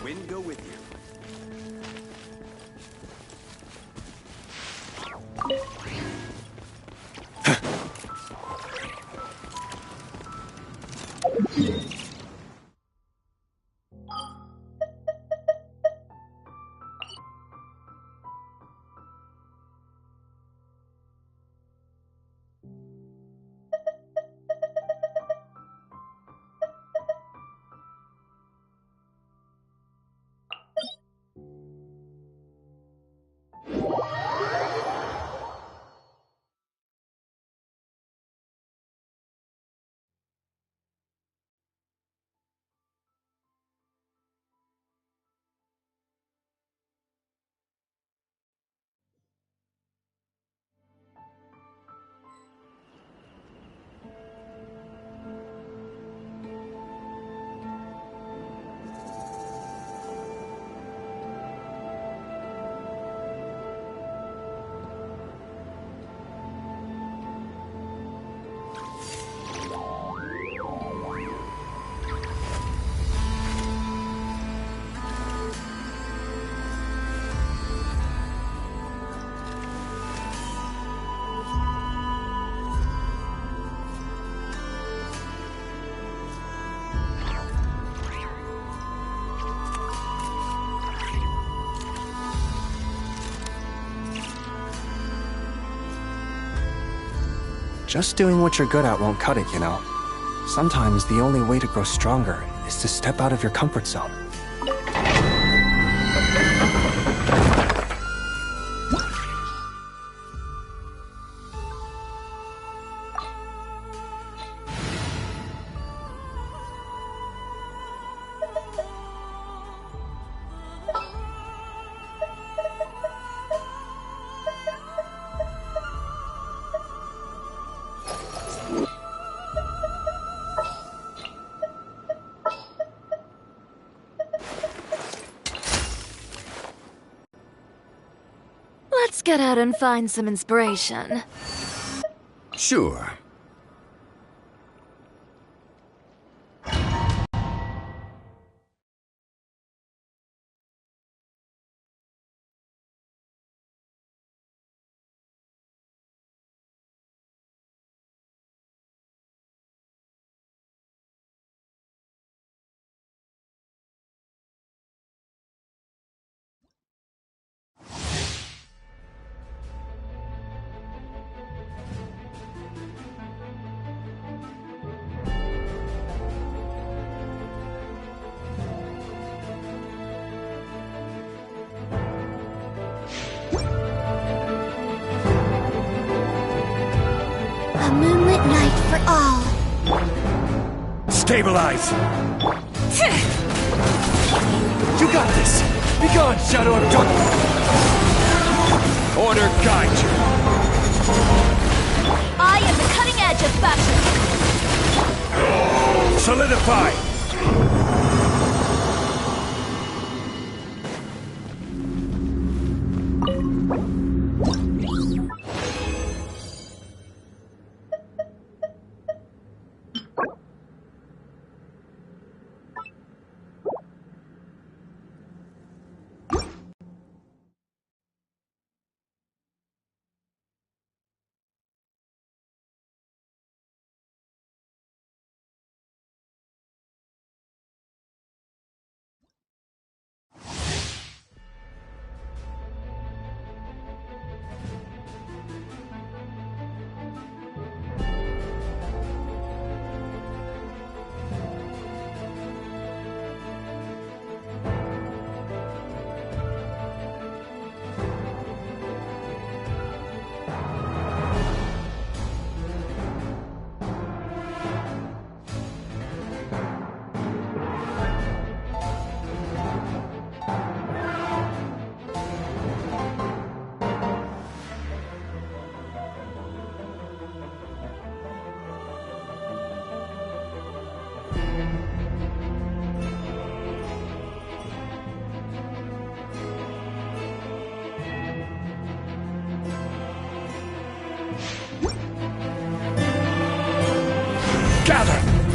wind go with you. Just doing what you're good at won't cut it, you know. Sometimes the only way to grow stronger is to step out of your comfort zone. Let's get out and find some inspiration. Sure. A moonlit night for all. Stabilize! You got this! Be gone, Shadow of Darkness! Order guide you! I am the cutting edge of fashion! Solidify!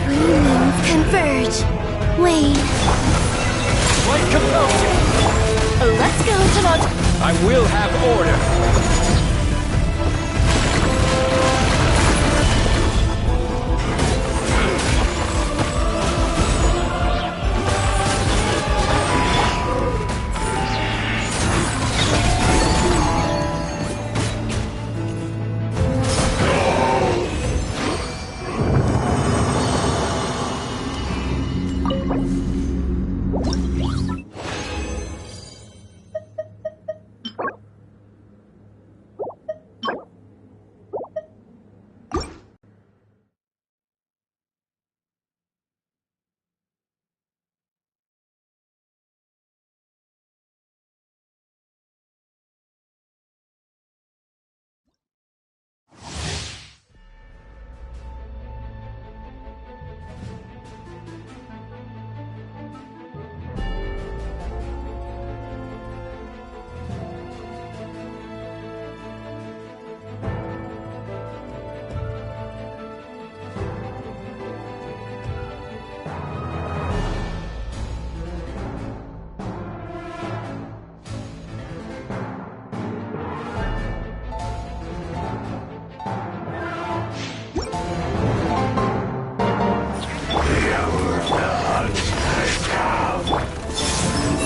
Reunions converge. Wayne. Light god! I will have order!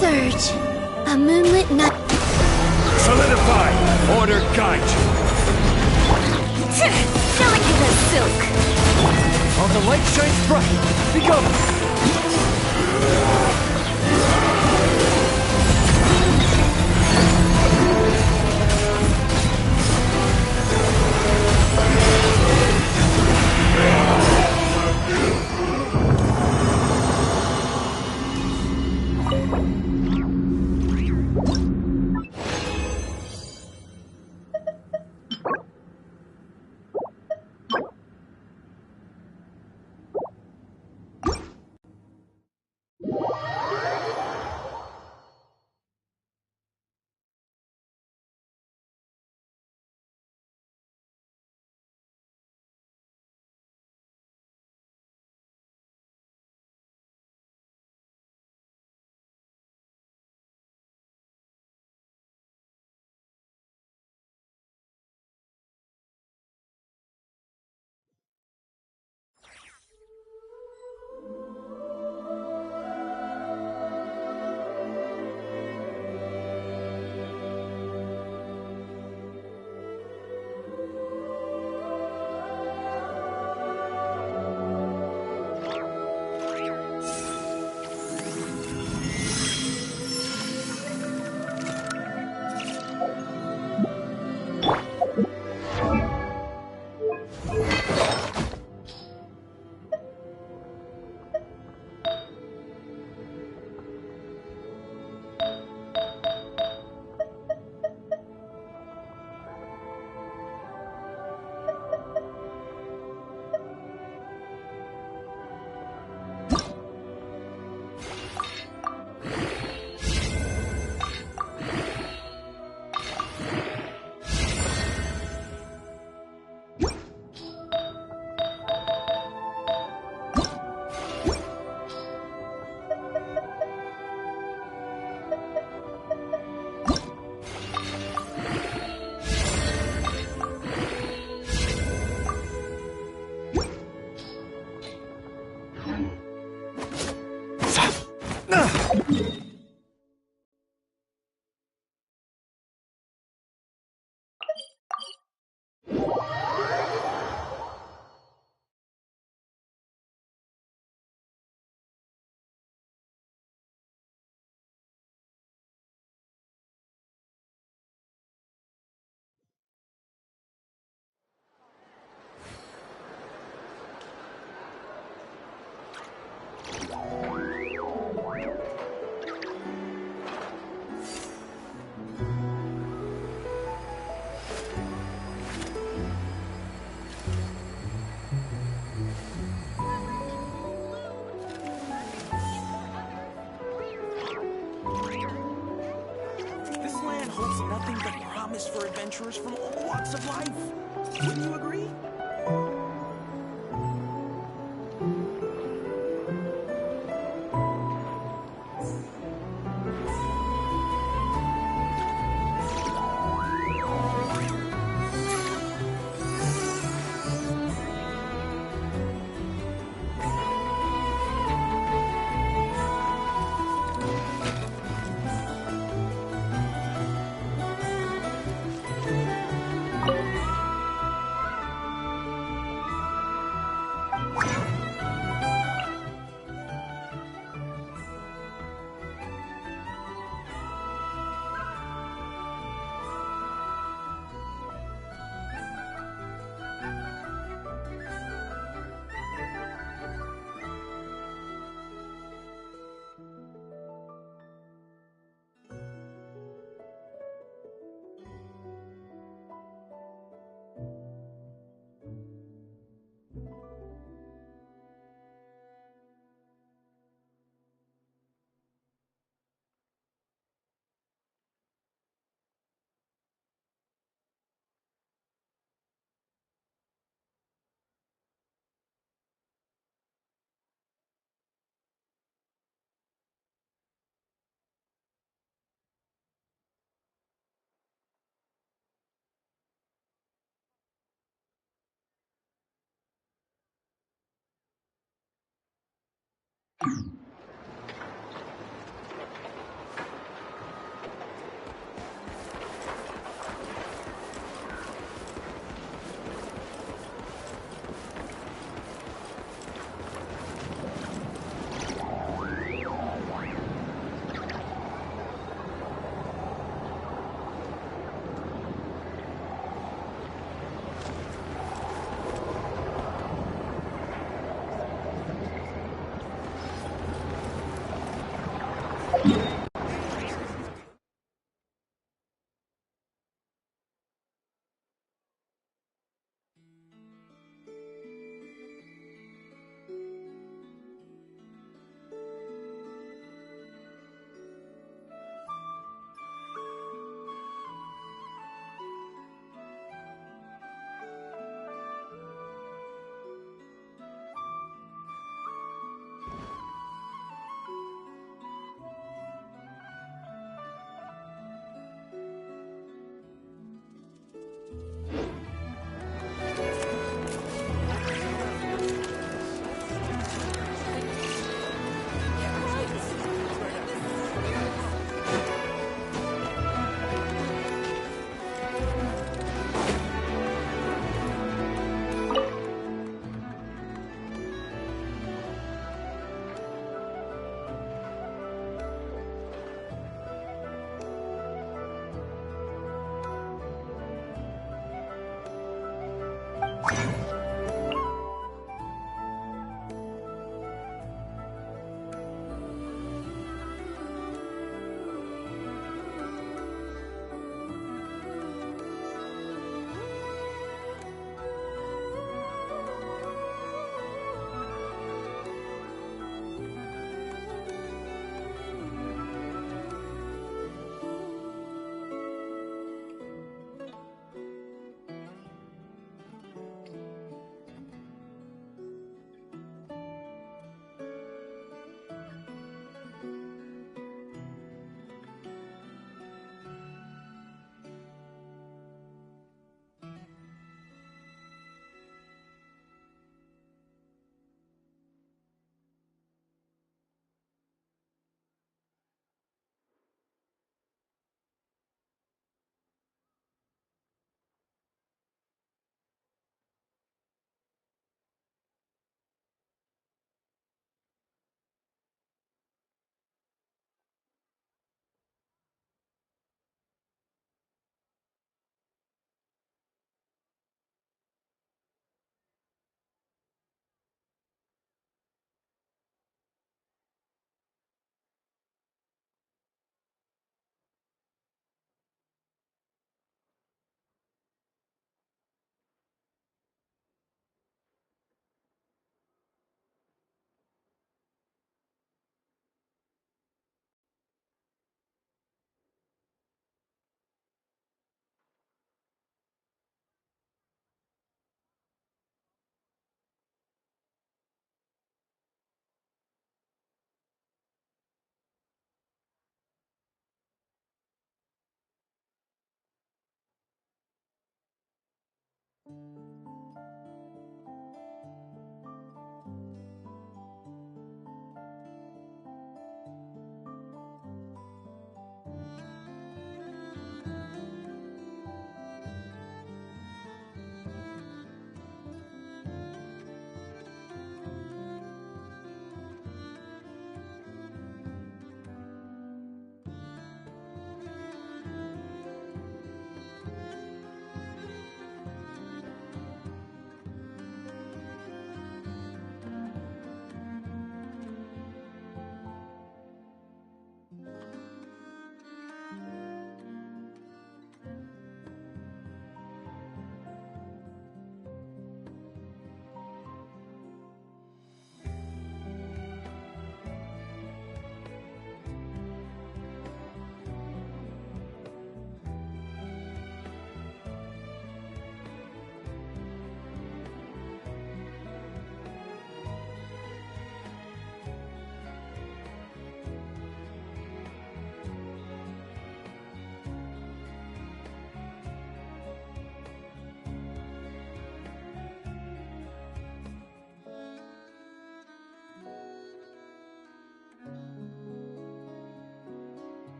Surge. A moonlit night. Solidify! Order guide you! Delicate as silk. While the light shines bright, become... For adventurers from all walks of life. Wouldn't you agree?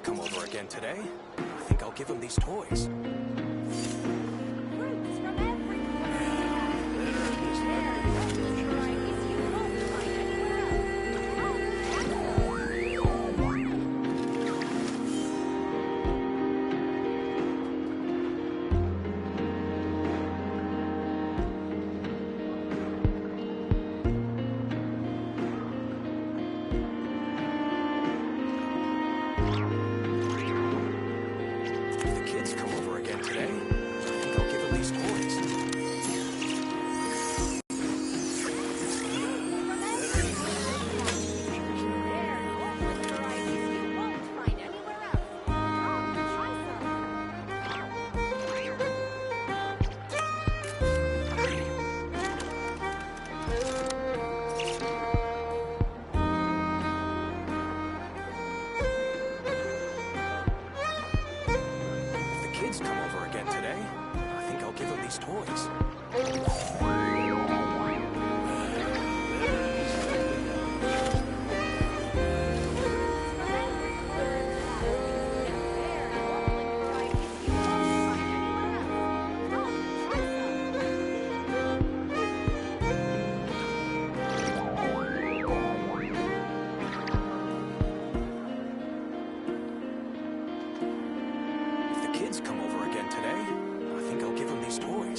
come over again today. I think I'll give him these toys.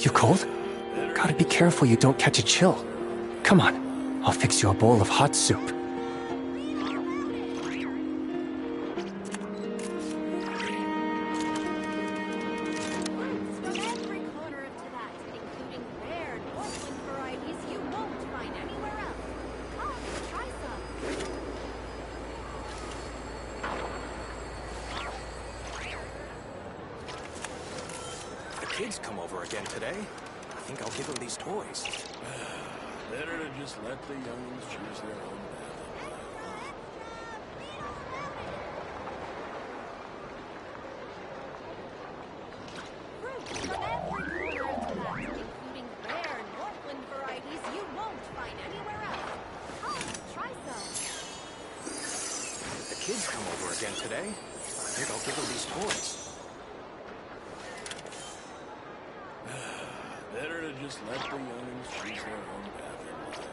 You cold? Gotta be careful you don't catch a chill. Come on, I'll fix you a bowl of hot soup. Kids come over again today. I think I'll give them these toys. Better to just let the youngins choose their own path. Fruits from every corner of Tibet, including rare Northland varieties you won't find anywhere else. Come, try some. The kids come over again today. I think I'll give them these toys. Better to just let the youngins choose their own path in life.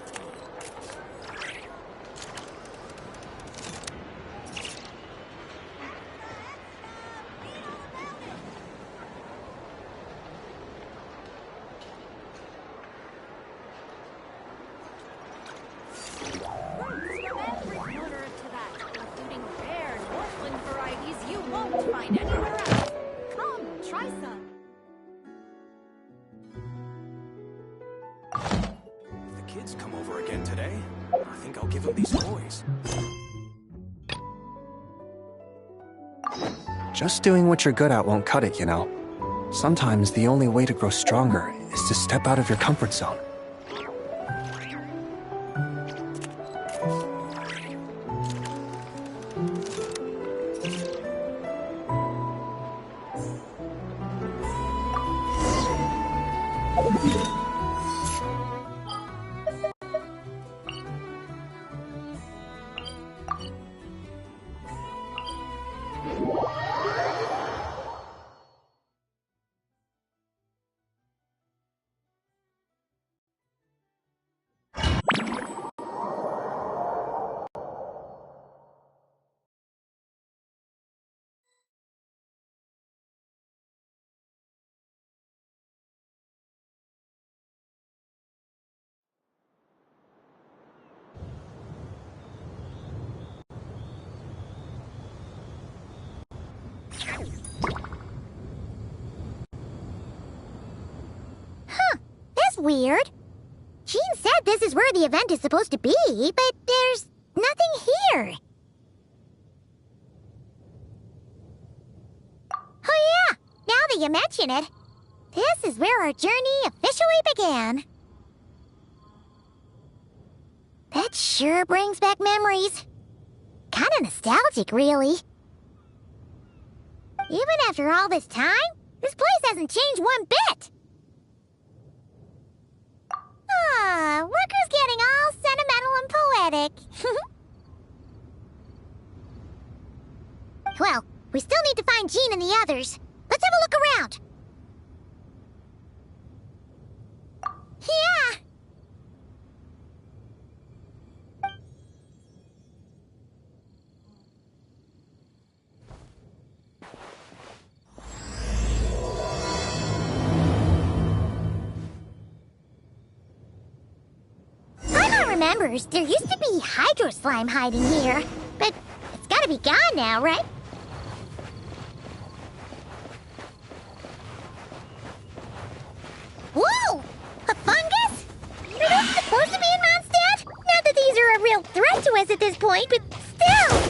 Fruits from every corner of Tibet, including rare Northland varieties you won't find anywhere else. Come, try some. Kids come over again today. I think I'll give them these toys. Just doing what you're good at won't cut it, you know. Sometimes the only way to grow stronger is to step out of your comfort zone. That's weird. Jean said this is where the event is supposed to be, but there's nothing here. Oh yeah, now that you mention it, this is where our journey officially began. That sure brings back memories. Kinda nostalgic, really. Even after all this time, this place hasn't changed one bit. Worker's getting all sentimental and poetic. Well, We still need to find Jean and the others. Let's have a look around. Yeah! Paimon remembers there used to be hydro slime hiding here, but it's gotta be gone now, right? Whoa! A fungus? Are those supposed to be in Mondstadt? Not that these are a real threat to us at this point, but still!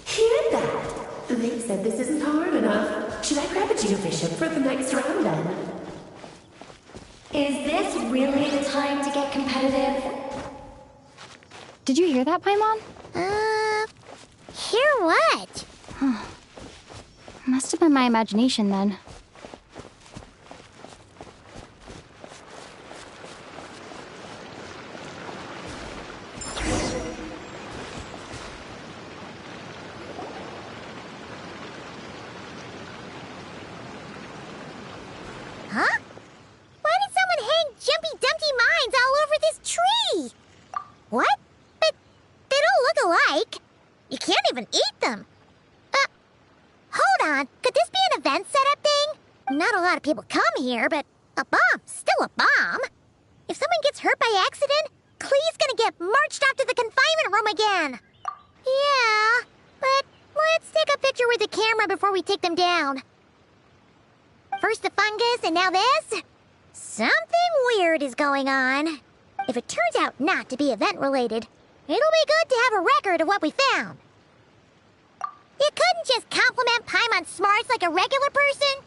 Hear that? They said this isn't hard enough. Should I grab a geofishing for the next round then? Is this really the time to get competitive? Did you hear that, Paimon? Hear what? Must have been my imagination then. Huh? Why did someone hang Jumpy Dumpty mines all over this tree? What? But they don't look alike. You can't even eat them. Hold on. Could this be an event setup thing? Not a lot of people come here, but a bomb's still a bomb. If someone gets hurt by accident, Clee's gonna get marched off to the confinement room again. Yeah, but let's take a picture with the camera before we take them down. First the fungus, and now this? Something weird is going on. If it turns out not to be event-related, it'll be good to have a record of what we found. You couldn't just compliment Paimon's smarts like a regular person?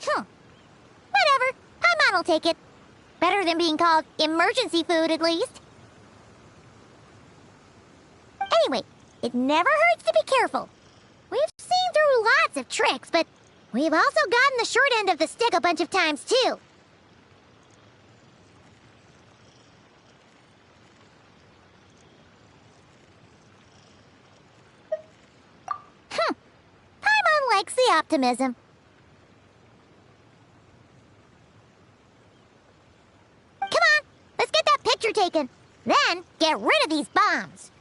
Whatever. Paimon will take it. Better than being called emergency food, at least. Anyway, it never hurts to be careful. We've seen through lots of tricks, but we've also gotten the short end of the stick a bunch of times, too. Paimon likes the optimism. Come on, let's get that picture taken. Then, get rid of these bombs.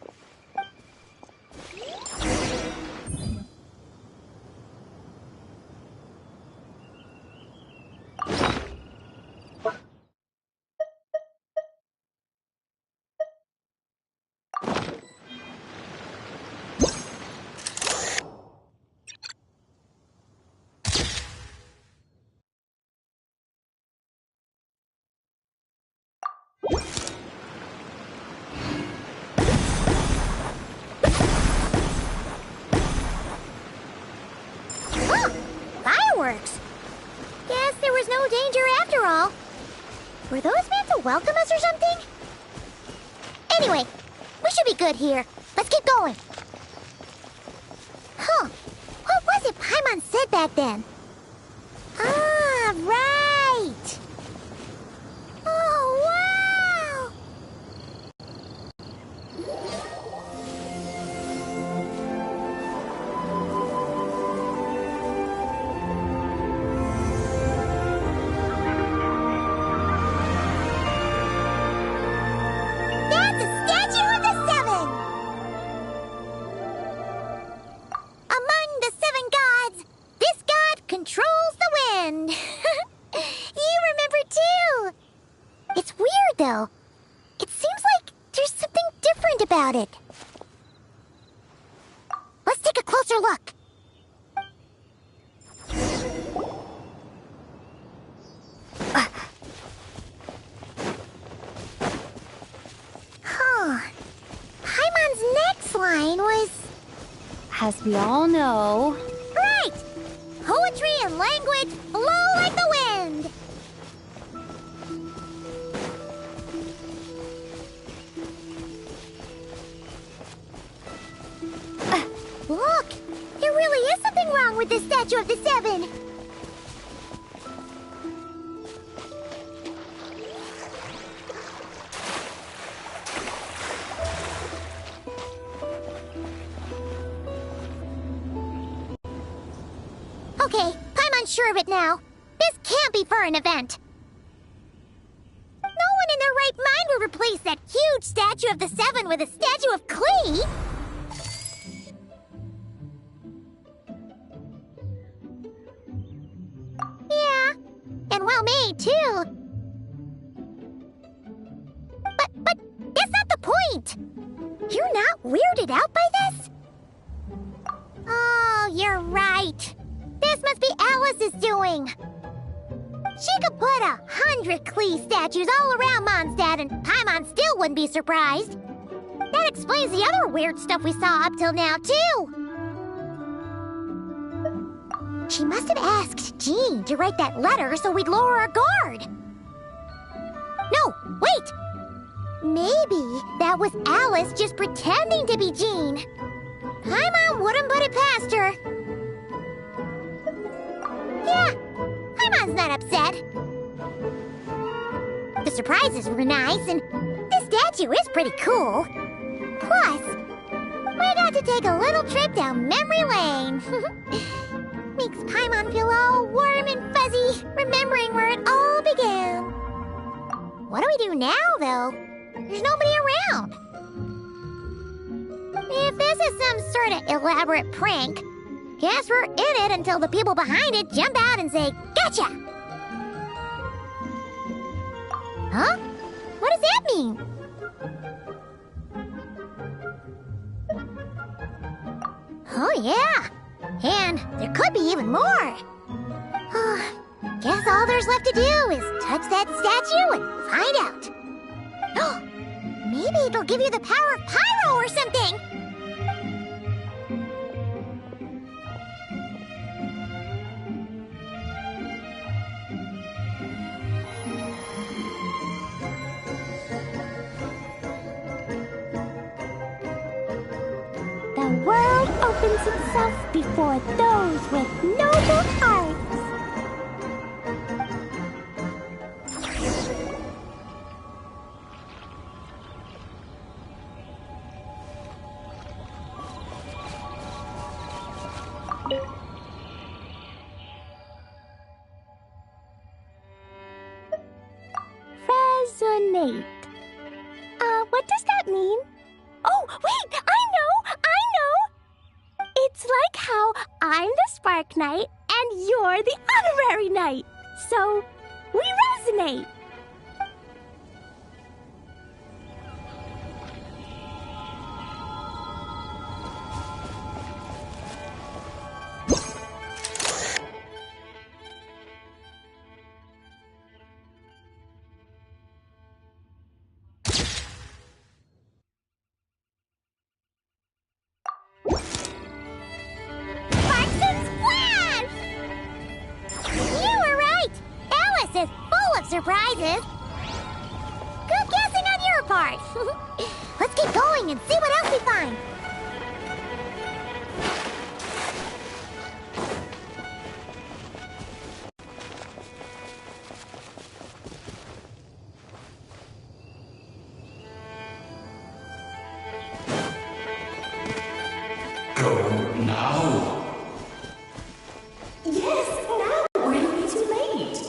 Fireworks! Guess there was no danger after all. Were those meant to welcome us or something? Anyway, we should be good here. Let's keep going. Huh. What was it Paimon said back then? Ah, right! Oh, wow! That's a statue of the seven! Among the seven gods, this god controls the wind. You remember too. It's weird though. It seems like there's something different about it. Let's take a closer look. Huh. Paimon As we all know... Right! Poetry and language flow like the wind! Look! There really is something wrong with this statue of the Seven! Okay, I'm unsure of it now. This can't be for an event. No one in their right mind would replace that huge statue of the Seven with a statue of Klee! Yeah, and well made, too. But that's not the point! You're not weirded out by this? Oh, you're right. This must be Alice's doing. She could put 100 Klee statues all around Mondstadt and Paimon still wouldn't be surprised. That explains the other weird stuff we saw up till now, too. She must have asked Jean to write that letter so we'd lower our guard. No, wait! Maybe that was Alice just pretending to be Jean. Paimon wouldn't put it past her. Yeah, Paimon's not upset. The surprises were nice, and this statue is pretty cool. Plus, we got to take a little trip down memory lane. Makes Paimon feel all warm and fuzzy, remembering where it all began. What do we do now, though? There's nobody around. If this is some sort of elaborate prank, guess we're in it until the people behind it jump out and say, "Gotcha!" Huh? What does that mean? Oh, yeah. And there could be even more. Guess all there's left to do is touch that statue and find out. Maybe it'll give you the power of pyro or something. The world opens itself before those with noble hearts. Resonate. What does that mean? Oh, wait! I know! It's like how I'm the Spark Knight and you're the Honorary Knight. So, we resonate. Surprises. Good guessing on your part. Let's get going and see what else we find. Go now. Yes, now, or it'll be too late.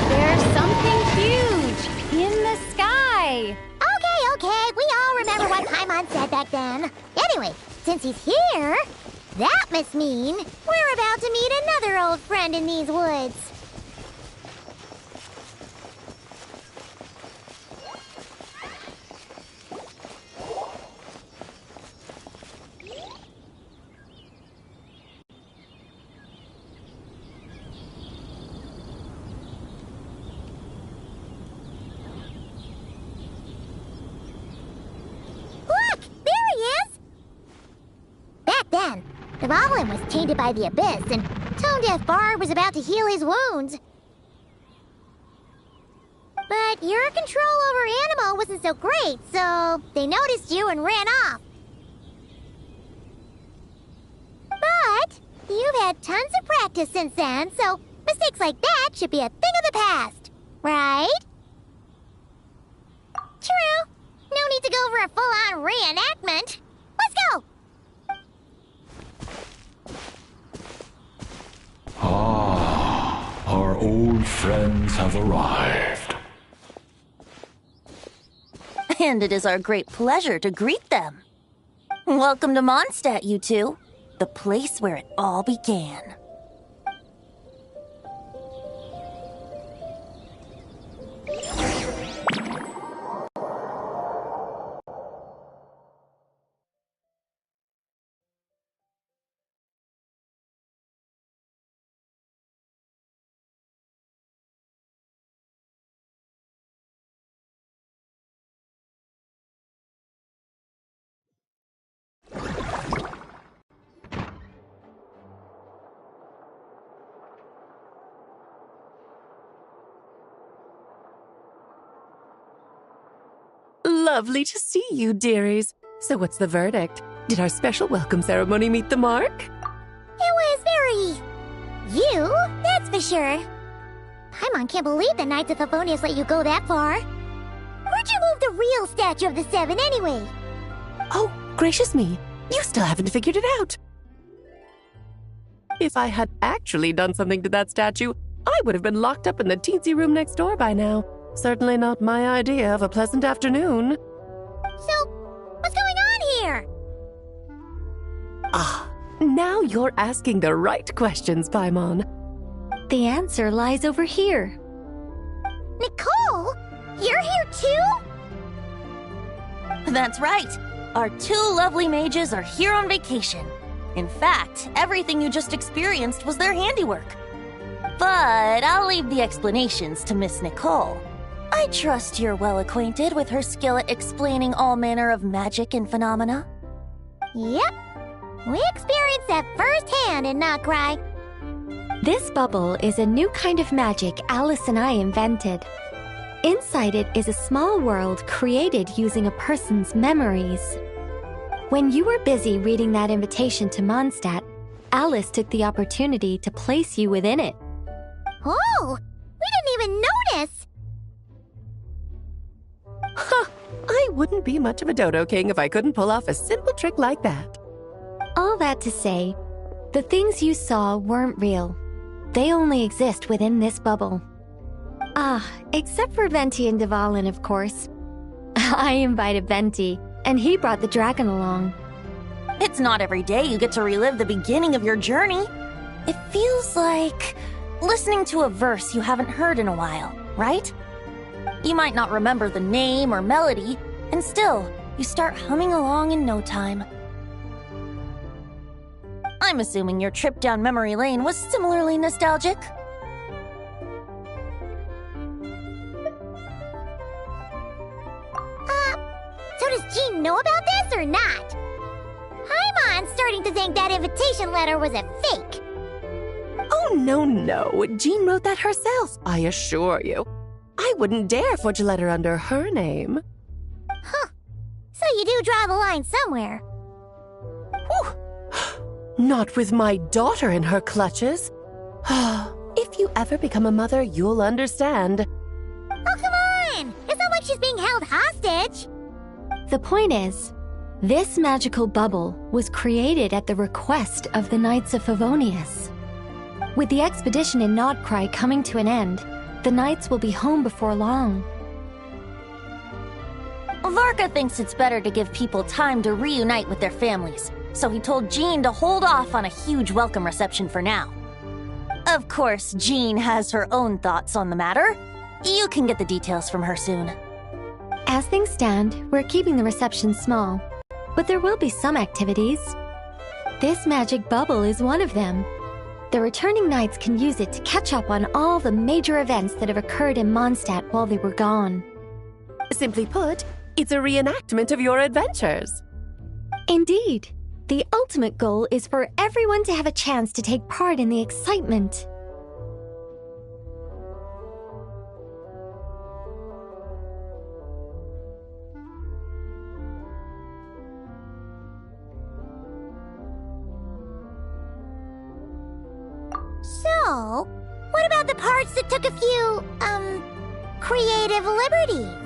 There's something huge in the sky. Okay, we all remember what Paimon said back then. Anyway, since he's here, that must mean we're about to meet another old friend in these woods. Dvalin was tainted by the Abyss, and Tone-Deaf Bard was about to heal his wounds. But your control over Animo wasn't so great, so they noticed you and ran off. But you've had tons of practice since then, so mistakes like that should be a thing of the past, right? True. No need to go for a full-on reenactment. Let's go! Ah, our old friends have arrived. And it is our great pleasure to greet them. Welcome to Mondstadt, you two. The place where it all began. Lovely to see you, dearies. So what's the verdict? Did our special welcome ceremony meet the mark? It was very... you, that's for sure. Paimon can't believe the Knights of Favonius let you go that far. Where'd you move the real statue of the Seven anyway? Oh, gracious me. You still haven't figured it out. If I had actually done something to that statue, I would have been locked up in the teensy room next door by now. Certainly not my idea of a pleasant afternoon. So, what's going on here? Ah, now you're asking the right questions, Paimon. The answer lies over here. Nicole? You're here too? That's right. Our two lovely mages are here on vacation. In fact, everything you just experienced was their handiwork. But I'll leave the explanations to Miss Nicole. I trust you're well acquainted with her skill at explaining all manner of magic and phenomena. Yep. We experienced that firsthand in Notcry. This bubble is a new kind of magic Alice and I invented. Inside it is a small world created using a person's memories. When you were busy reading that invitation to Mondstadt, Alice took the opportunity to place you within it. Oh! We didn't even notice! Huh, I wouldn't be much of a dodo king if I couldn't pull off a simple trick like that. All that to say, the things you saw weren't real. They only exist within this bubble. Ah, except for Venti and Dvalin, of course. I invited Venti, and he brought the dragon along. It's not every day you get to relive the beginning of your journey. It feels like listening to a verse you haven't heard in a while, right? You might not remember the name or melody, and still, you start humming along in no time. I'm assuming your trip down memory lane was similarly nostalgic. So does Jean know about this or not? Paimon's starting to think that invitation letter was a fake. Oh, no. Jean wrote that herself, I assure you. I wouldn't dare forge a letter under her name. Huh. So you do draw the line somewhere. Whew. Not with my daughter in her clutches. If you ever become a mother, you'll understand. Oh, come on! It's not like she's being held hostage. The point is, this magical bubble was created at the request of the Knights of Favonius. With the expedition in Notcry coming to an end, the Knights will be home before long. Varka thinks it's better to give people time to reunite with their families, so he told Jean to hold off on a huge welcome reception for now. Of course, Jean has her own thoughts on the matter. You can get the details from her soon. As things stand, we're keeping the reception small, but there will be some activities. This magic bubble is one of them. The returning knights can use it to catch up on all the major events that have occurred in Mondstadt while they were gone. Simply put, it's a reenactment of your adventures. Indeed. The ultimate goal is for everyone to have a chance to take part in the excitement. So, what about the parts that took a few, creative liberties?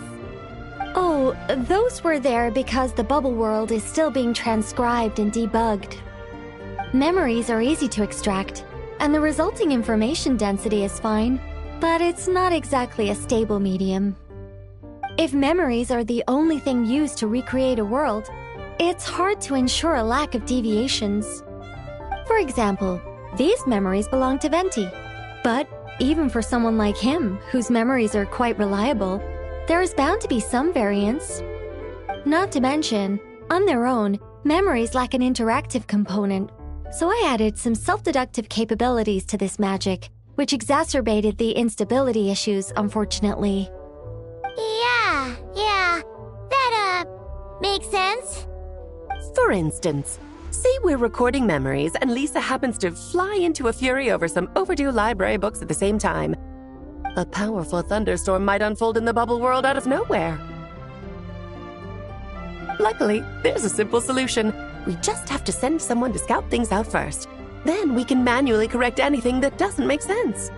Oh, those were there because the bubble world is still being transcribed and debugged. Memories are easy to extract, and the resulting information density is fine, but it's not exactly a stable medium. If memories are the only thing used to recreate a world, it's hard to ensure a lack of deviations. For example, these memories belong to Venti, but even for someone like him, whose memories are quite reliable, there is bound to be some variance. Not to mention, on their own, memories lack an interactive component, so I added some self-deductive capabilities to this magic, which exacerbated the instability issues, unfortunately. Yeah, that, makes sense. For instance, say we're recording memories and Lisa happens to fly into a fury over some overdue library books at the same time. A powerful thunderstorm might unfold in the bubble world out of nowhere. Luckily, there's a simple solution. We just have to send someone to scout things out first. Then we can manually correct anything that doesn't make sense.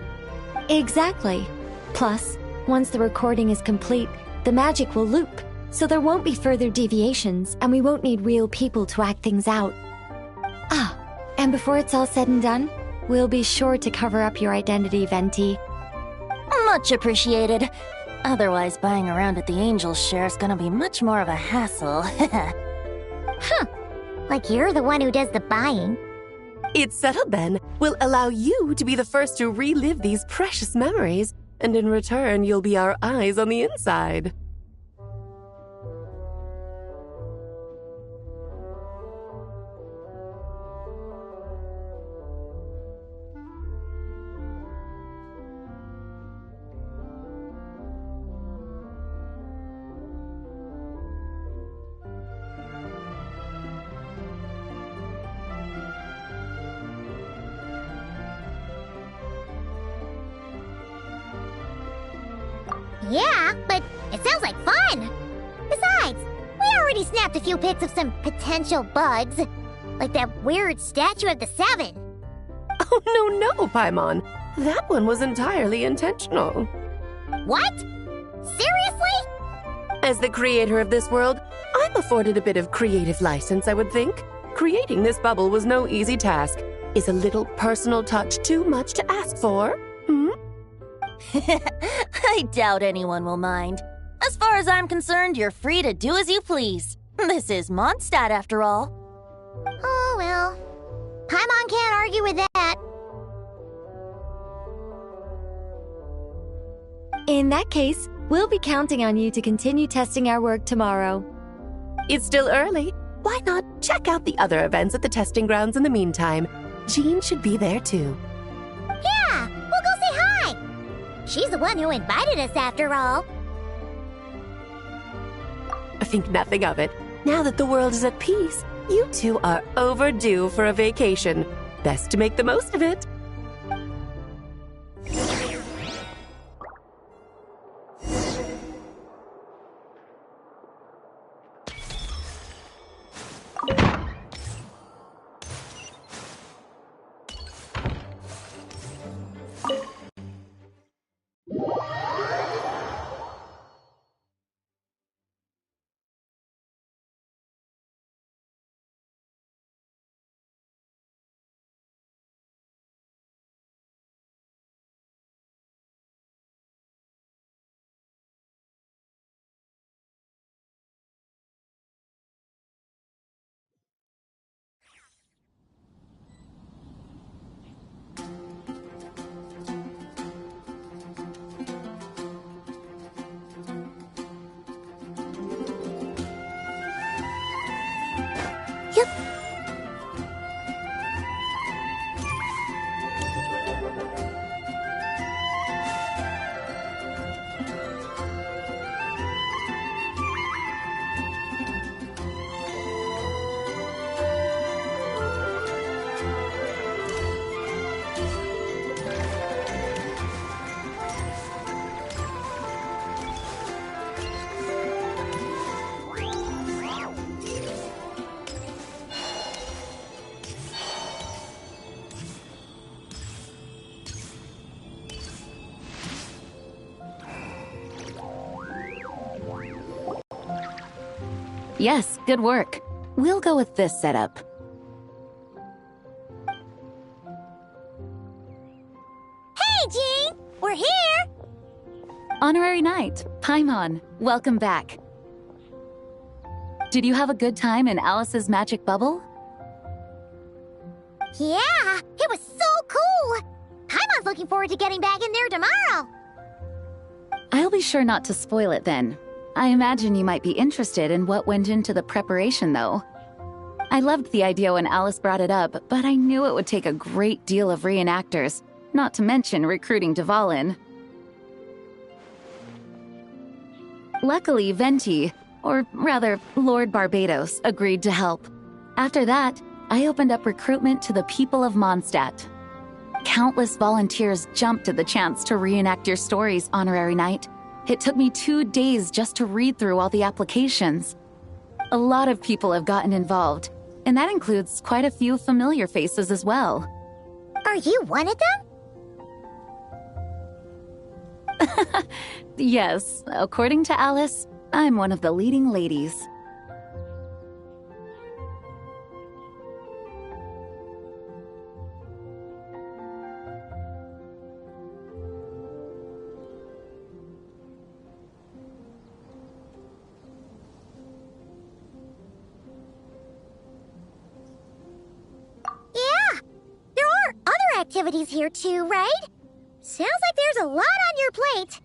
Exactly. Plus, once the recording is complete, the magic will loop, so there won't be further deviations, and we won't need real people to act things out. Ah, and before it's all said and done, we'll be sure to cover up your identity, Venti. Much appreciated. Otherwise, buying around at the Angel's share is gonna be much more of a hassle. Huh. Like you're the one who does the buying. It's settled then. We'll allow you to be the first to relive these precious memories, and in return, you'll be our eyes on the inside. Yeah, but it sounds like fun! Besides, we already snapped a few pics of some potential bugs. Like that weird statue of the Seven. Oh, no, Paimon. That one was entirely intentional. What? Seriously? As the creator of this world, I'm afforded a bit of creative license, I would think. Creating this bubble was no easy task. Is a little personal touch too much to ask for? I doubt anyone will mind. As far as I'm concerned, you're free to do as you please. This is Mondstadt, after all. Oh, well. Paimon can't argue with that. In that case, we'll be counting on you to continue testing our work tomorrow. It's still early. Why not check out the other events at the testing grounds in the meantime? Jean should be there too. Yeah, we'll go say hi. She's the one who invited us after all. Think nothing of it. Now that the world is at peace, you two are overdue for a vacation. Best to make the most of it. Yes, good work. We'll go with this setup. Hey, Jean! We're here! Honorary Knight, Paimon, welcome back. Did you have a good time in Alice's magic bubble? Yeah, it was so cool! Paimon's looking forward to getting back in there tomorrow. I'll be sure not to spoil it then. I imagine you might be interested in what went into the preparation, though. I loved the idea when Alice brought it up, but I knew it would take a great deal of reenactors, not to mention recruiting Dvalin. Luckily, Venti, or rather, Lord Barbados, agreed to help. After that, I opened up recruitment to the people of Mondstadt. Countless volunteers jumped at the chance to reenact your stories, Honorary Knight. It took me 2 days just to read through all the applications. A lot of people have gotten involved, and that includes quite a few familiar faces as well. Are you one of them? Yes, according to Alice, I'm one of the leading ladies. Yeah, there are other activities here too, right? Sounds like there's a lot on your plate.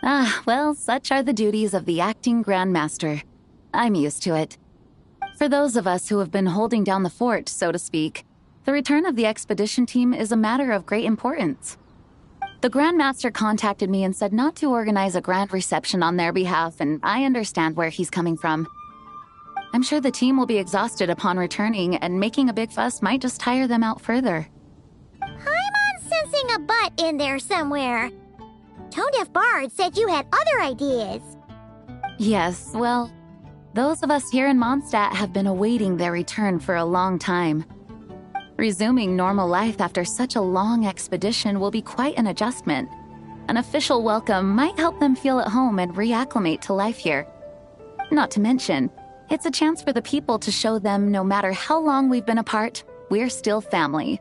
Ah, well, such are the duties of the acting Grandmaster. I'm used to it. For those of us who have been holding down the fort, so to speak, the return of the expedition team is a matter of great importance. The Grandmaster contacted me and said not to organize a grand reception on their behalf, and I understand where he's coming from. I'm sure the team will be exhausted upon returning, and making a big fuss might just tire them out further. I'm sensing a butt in there somewhere. Tone-deaf Bard said you had other ideas. Yes, well, those of us here in Mondstadt have been awaiting their return for a long time. Resuming normal life after such a long expedition will be quite an adjustment. An official welcome might help them feel at home and reacclimate to life here. Not to mention, it's a chance for the people to show them no matter how long we've been apart, we're still family.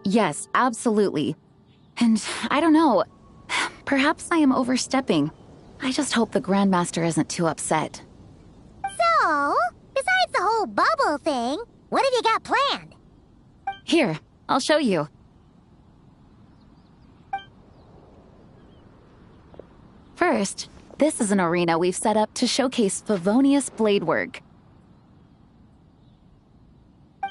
Yes, absolutely. And I don't know, perhaps I am overstepping. I just hope the Grandmaster isn't too upset. So, besides the whole bubble thing, what have you got planned? Here, I'll show you. First, this is an arena we've set up to showcase Favonius blade work.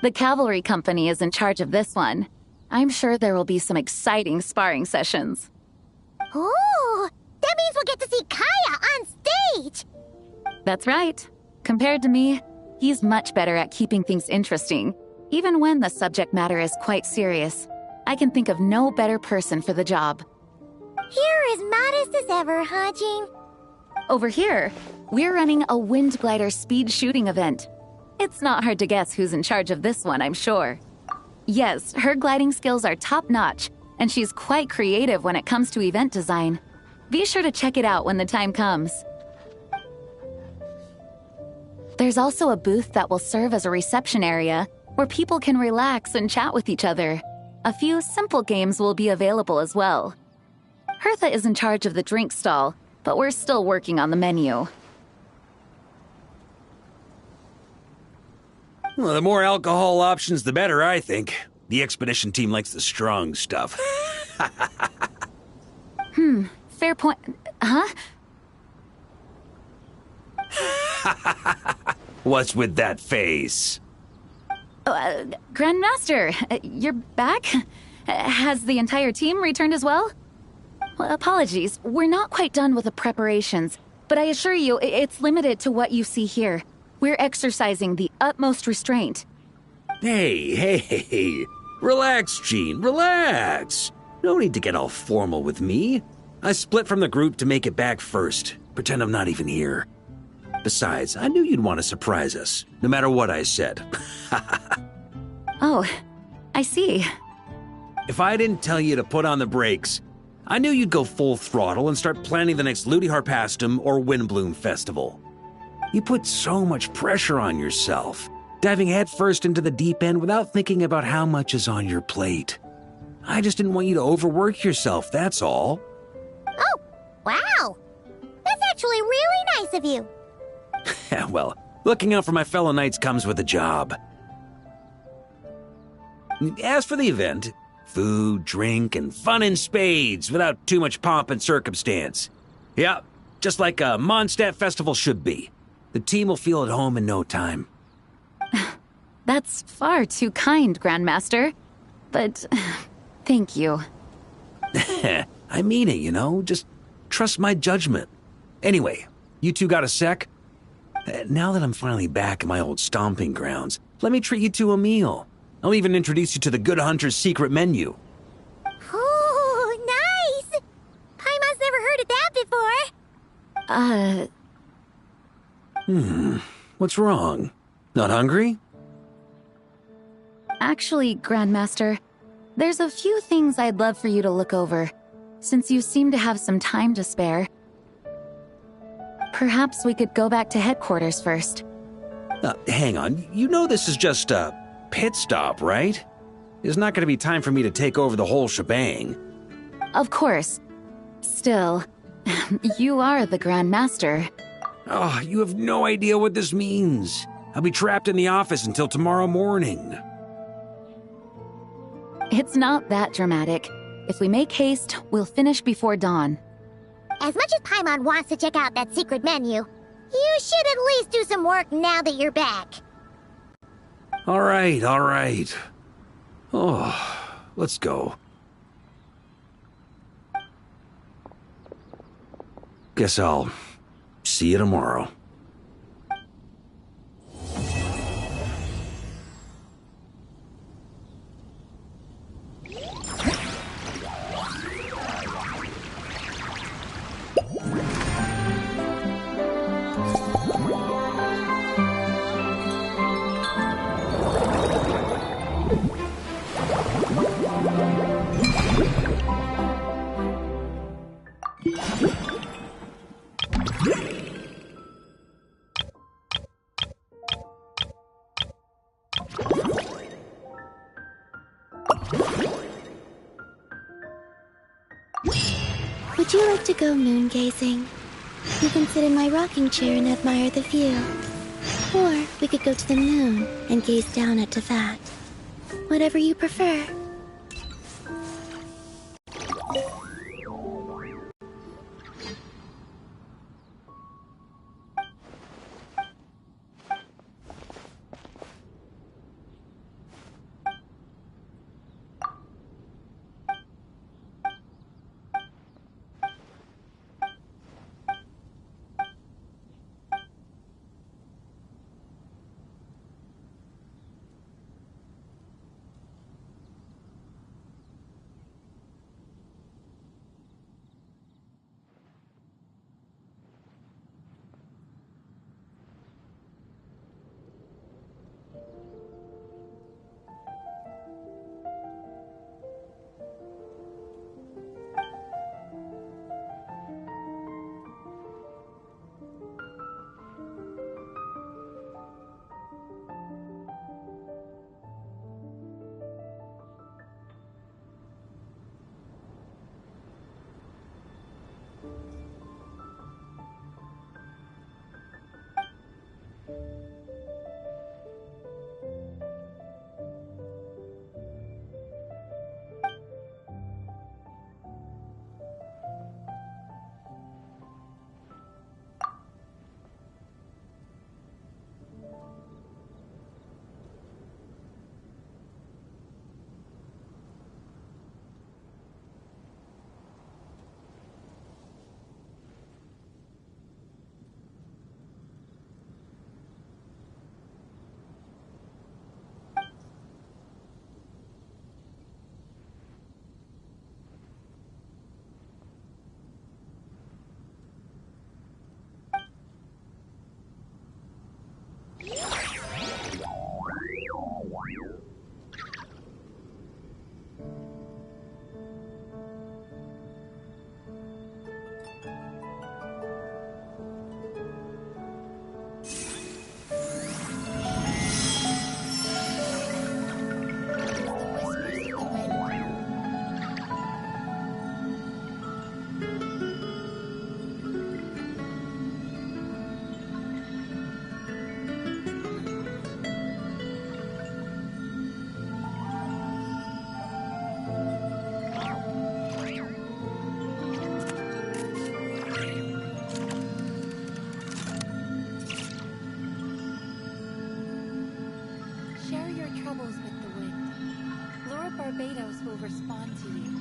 The Cavalry Company is in charge of this one. I'm sure there will be some exciting sparring sessions. Ooh, that means we'll get to see Kaya on stage! That's right. Compared to me, he's much better at keeping things interesting, even when the subject matter is quite serious. I can think of no better person for the job. You're as modest as ever, huh, Jean? Over here, we're running a wind glider speed shooting event. It's not hard to guess who's in charge of this one, I'm sure. Yes, her gliding skills are top-notch, and she's quite creative when it comes to event design. Be sure to check it out when the time comes. There's also a booth that will serve as a reception area where people can relax and chat with each other. A few simple games will be available as well. Hertha is in charge of the drink stall, but we're still working on the menu. Well, the more alcohol options, the better, I think. The expedition team likes the strong stuff. Fair point. Huh? What's with that face? Grandmaster, you're back? Has the entire team returned as well? Well, apologies, we're not quite done with the preparations, but I assure you, it's limited to what you see here. We're exercising the utmost restraint. Hey. Relax, Jean, relax. No need to get all formal with me. I split from the group to make it back first. Pretend I'm not even here. Besides, I knew you'd want to surprise us, no matter what I said. Oh, I see. If I didn't tell you to put on the brakes, I knew you'd go full throttle and start planning the next Ludi Harpastum or Windbloom Festival. You put so much pressure on yourself, diving headfirst into the deep end without thinking about how much is on your plate. I just didn't want you to overwork yourself, that's all. Oh, wow. That's actually really nice of you. Well, looking out for my fellow knights comes with a job. As for the event, food, drink, and fun in spades without too much pomp and circumstance. Yeah, just like a Mondstadt festival should be. The team will feel at home in no time. That's far too kind, Grandmaster. But thank you. I mean it, you know? Just trust my judgment. Anyway, you two got a sec? Now that I'm finally back in my old stomping grounds, let me treat you to a meal. I'll even introduce you to the Good Hunter's secret menu. Oh, nice! Paimon's never heard of that before. What's wrong? Not hungry? Actually, Grandmaster, there's a few things I'd love for you to look over, since you seem to have some time to spare. Perhaps we could go back to headquarters first. Hang on, you know this is just a pit stop, right? There's not going to be time for me to take over the whole shebang. Of course. Still, you are the Grandmaster. Oh, you have no idea what this means. I'll be trapped in the office until tomorrow morning. It's not that dramatic. If we make haste, we'll finish before dawn. As much as Paimon wants to check out that secret menu, you should at least do some work now that you're back. All right. Oh, let's go. Guess I'll see you tomorrow. Would you like to go moon gazing? You can sit in my rocking chair and admire the view. Or we could go to the moon and gaze down at Tefat. Whatever you prefer. respond to you.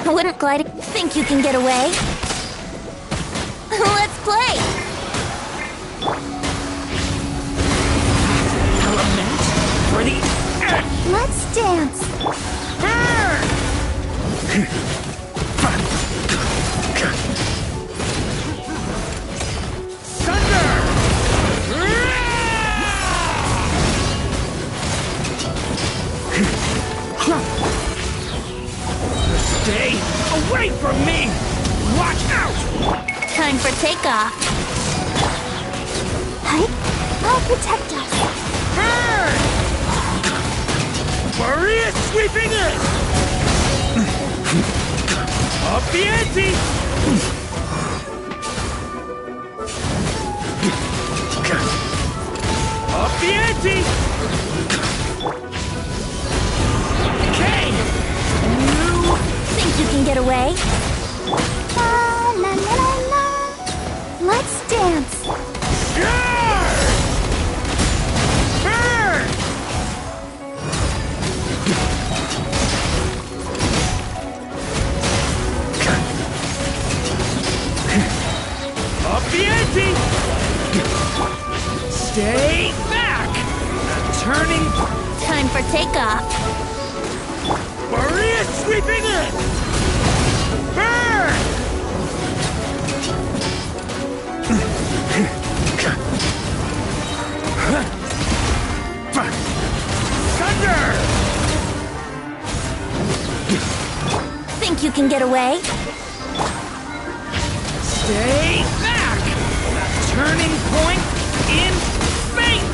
Wouldn't glide. Think you can get away? Let's play. Element for the Let's dance. Stay away from me! Watch out! Time for takeoff. I'll protect us. Maria sweeping in! Up the ante! Up the ante! Okay! You think you can get away? La la la la la. Let's dance. Up the ante! Stay back! Turning. Time for takeoff. Maria sweeping in! Burn! Thunder! Think you can get away? Stay back! Turning point in fate!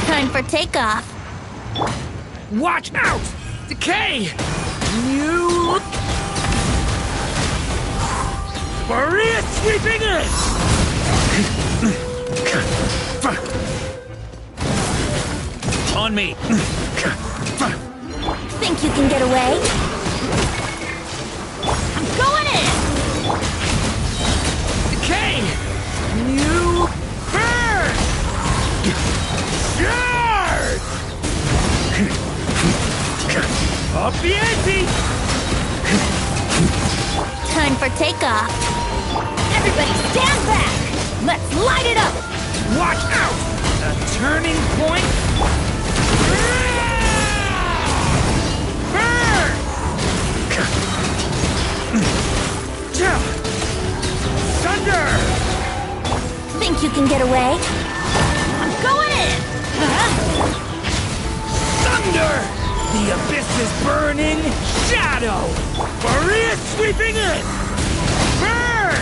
Time for takeoff. Watch out! Decay! You... Maria sweeping in! On me! Think you can get away? I'm going in! Decay! You... burn! Charge! Up the ante! Time for takeoff. Everybody stand back! Let's light it up! Watch out! A turning point! Burn! Thunder! Think you can get away? I'm going in! Thunder! The abyss is burning! Shadow! Maria sweeping in! Burn!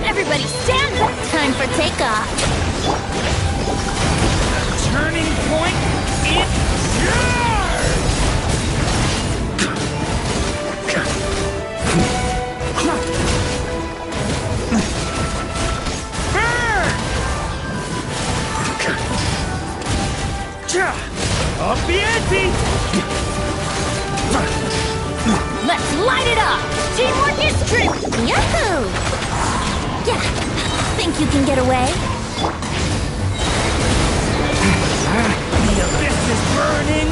Everybody stand up! Time for takeoff! Turning point in charge! Up the ante! Let's light it up! Teamwork is true! Yahoo! Yeah, think you can get away? The abyss is burning!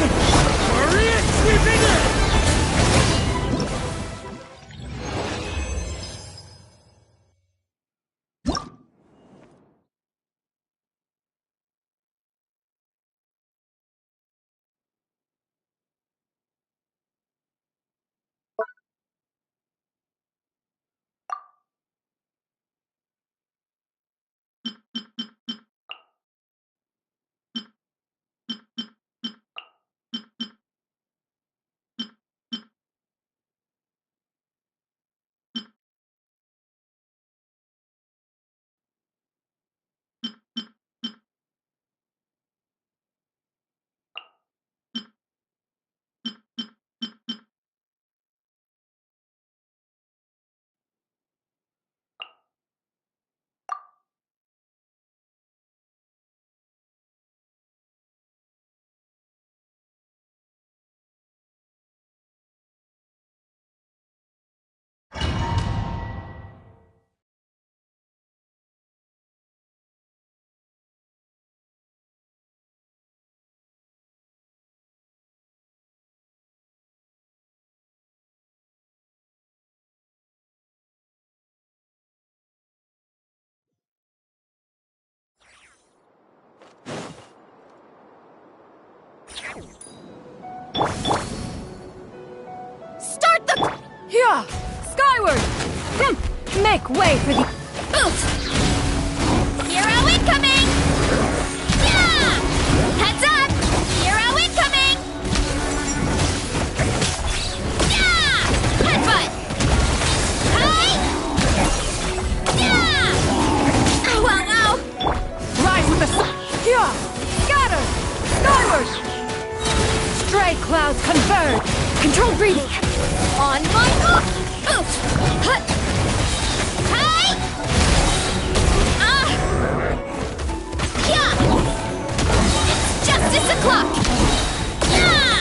Maria sweeping in! Start the... Yeah! Skyward! Make way for the... Hero incoming! Yeah! Heads up! Hero incoming! Yeah! Headbutt! Hi! Yeah! Ow, ow, ow! Rise with the sun! Yeah! Scatter! Skyward! Stray clouds converge! Control breathing! On my hook! Hut! Hi! Yeah! It's justice o'clock! Yeah!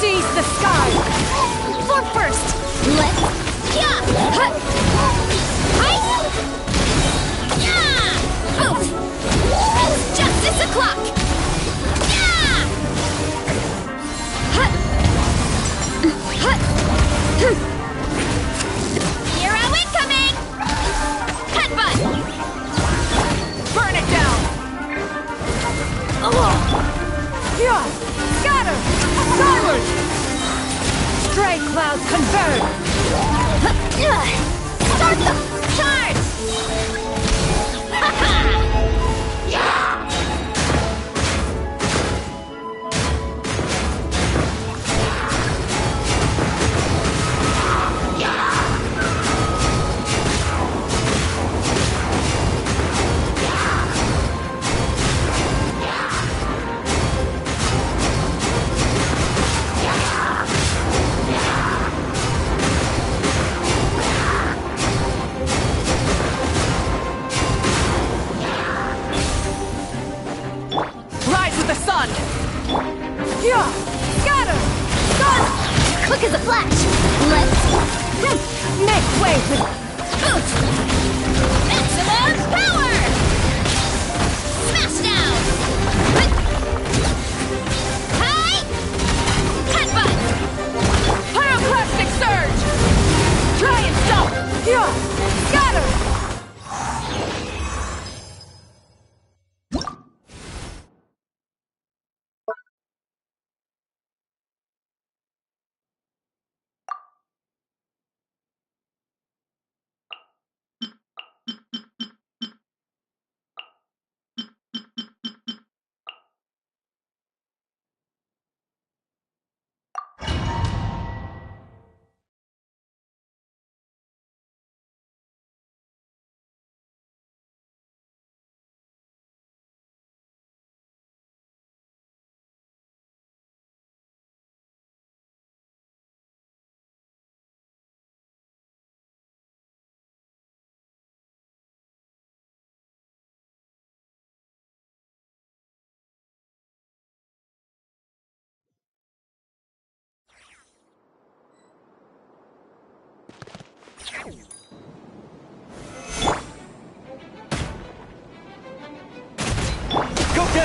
Seize the sky! For first! Let's... Yeah! Hut! Hi! Yeah! Oof! It's justice o'clock! Yeah! Hut! Hut! Hero incoming! Headbutt! Burn it down! Yeah! Scatter! Skyward! Stray clouds converge! Start the charge!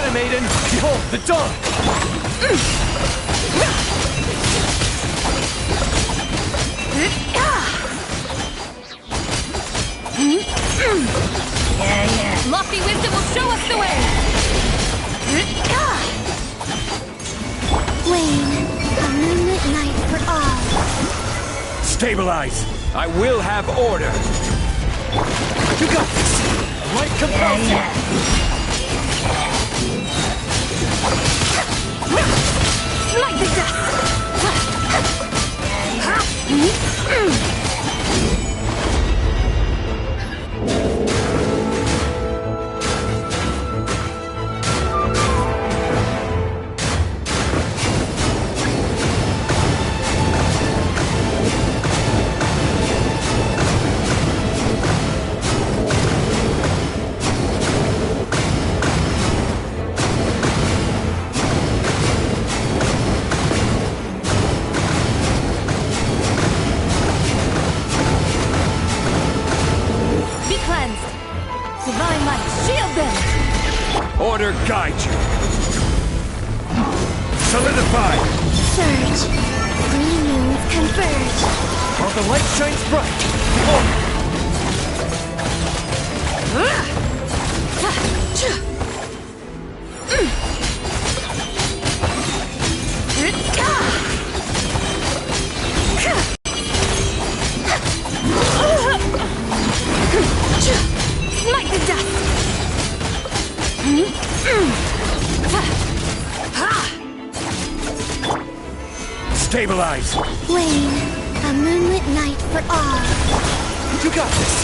my maiden! Behold, the dawn! Lofty wisdom will show us the way! Wayne, a moonlit night for all. Stabilize! I will have order! You got this! Light compels you! Like the dust! Divine light, shield them! Order guide you! Solidify! Surge. Green moons converge. While the light shines bright, behold! Smite the dust! Stabilize! Wayne, a moonlit night for all. You got this!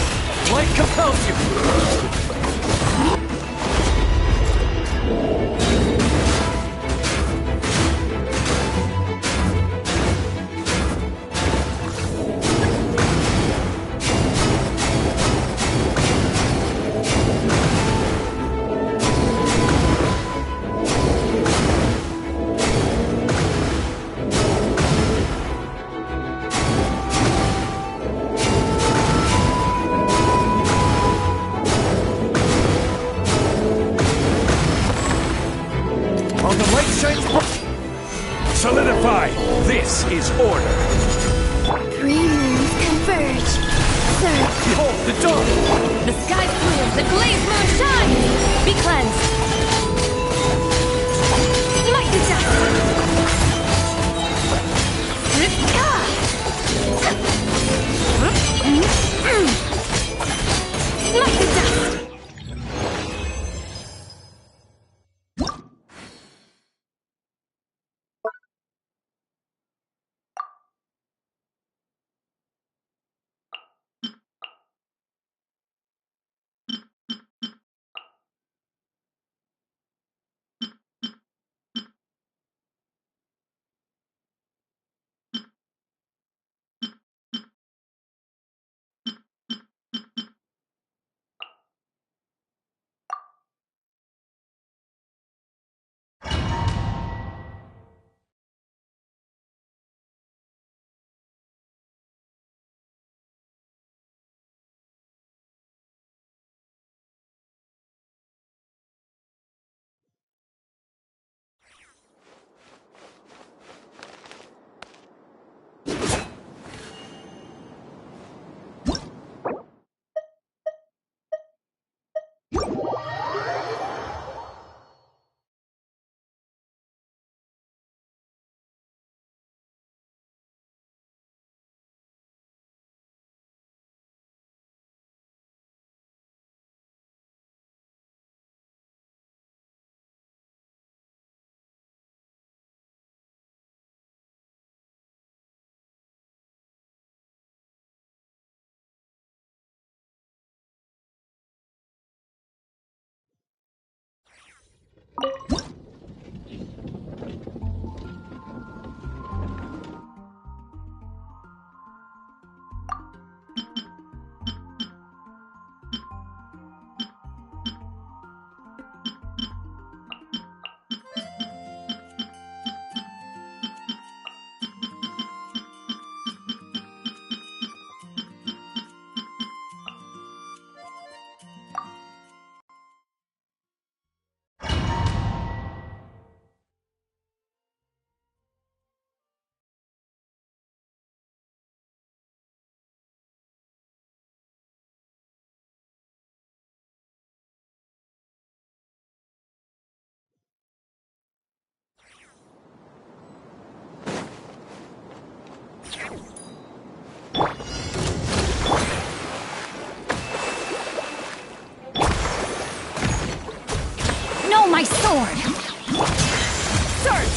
Light compels you! Solidify! This is order! Green moons converge. Surge. Behold the dawn! The sky's clear, the glazed moon shines! Be cleansed! Smite the dust! Smite the dust! sword! Surge!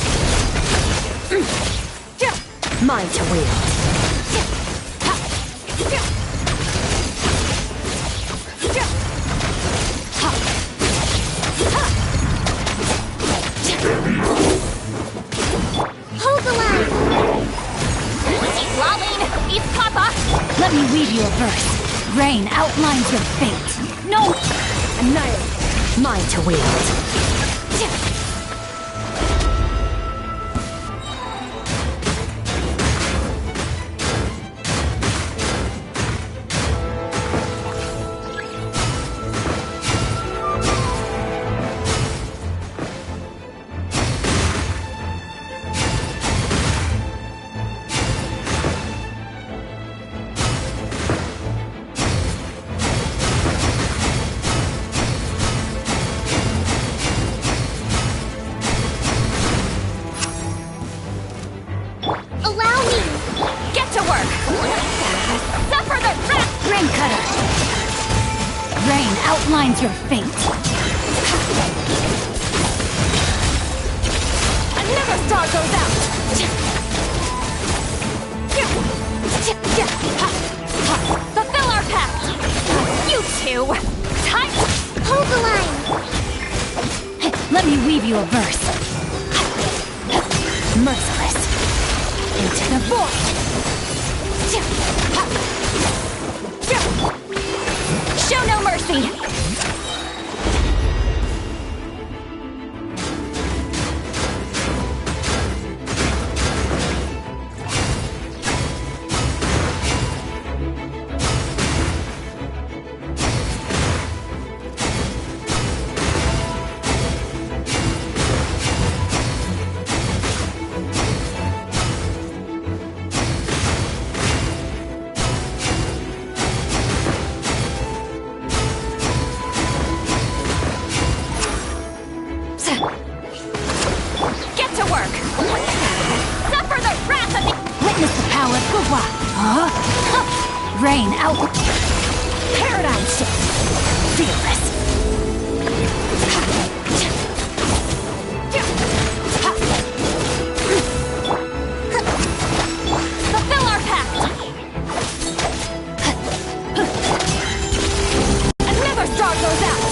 Mine to wield. Hold the line! Eat Lolene! Eat Papa! Let me weave you a verse. Rain outlines your fate. No! Annihilate. Mine to wield. Allow me! Get to work! Suffer the wrath! Rain Cutter! Rain outlines your fate. Another star goes out! Fulfill our pact! You two! Time! Hold the line! Let me weave you a verse. Merciless. Into the void! Show no mercy! Get to work! Suffer the wrath of the... Witness the power of Gugwa! Rain out... Paradigm shift! Fearless! Fulfill our pact! Another star goes out!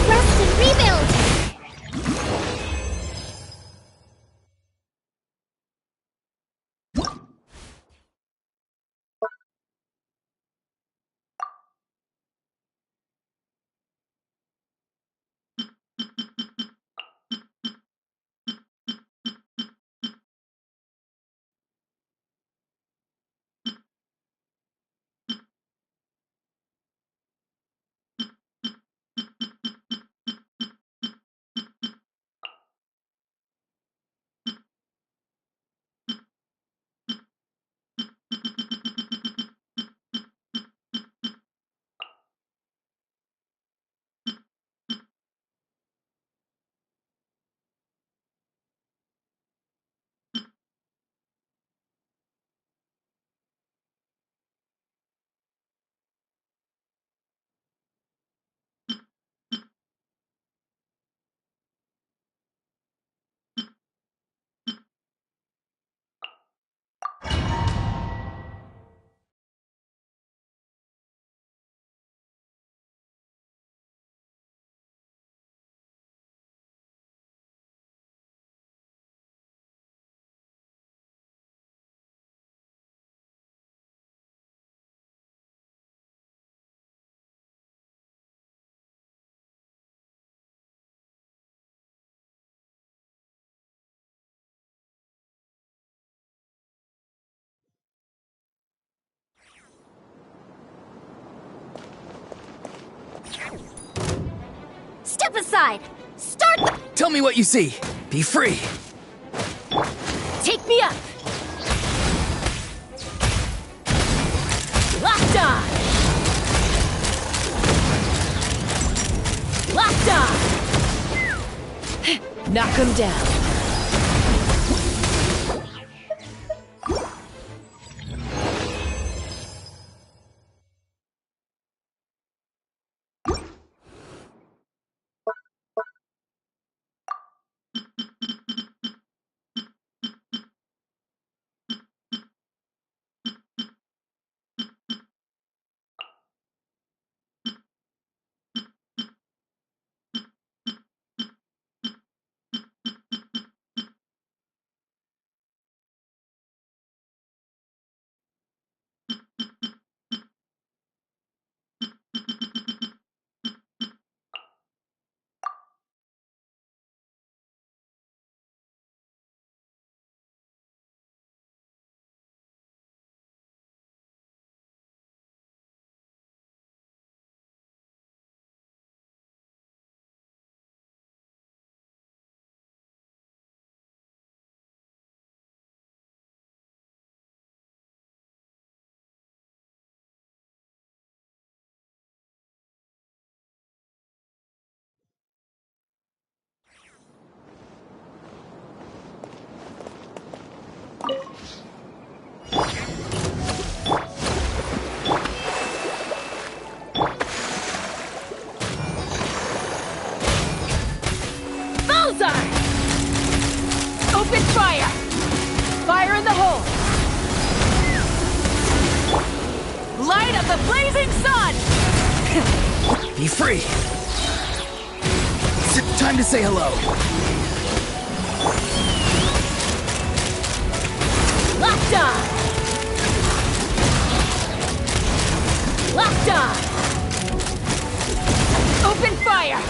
Rest and rebuild! Step aside! Start the... Tell me what you see. Be free. Take me up! Locked on! Locked on! Knock him down. Bullseye! Open fire! Fire in the hole! Light of the blazing sun! Be free! It's time to say hello. Locked on! Locked on! Open fire!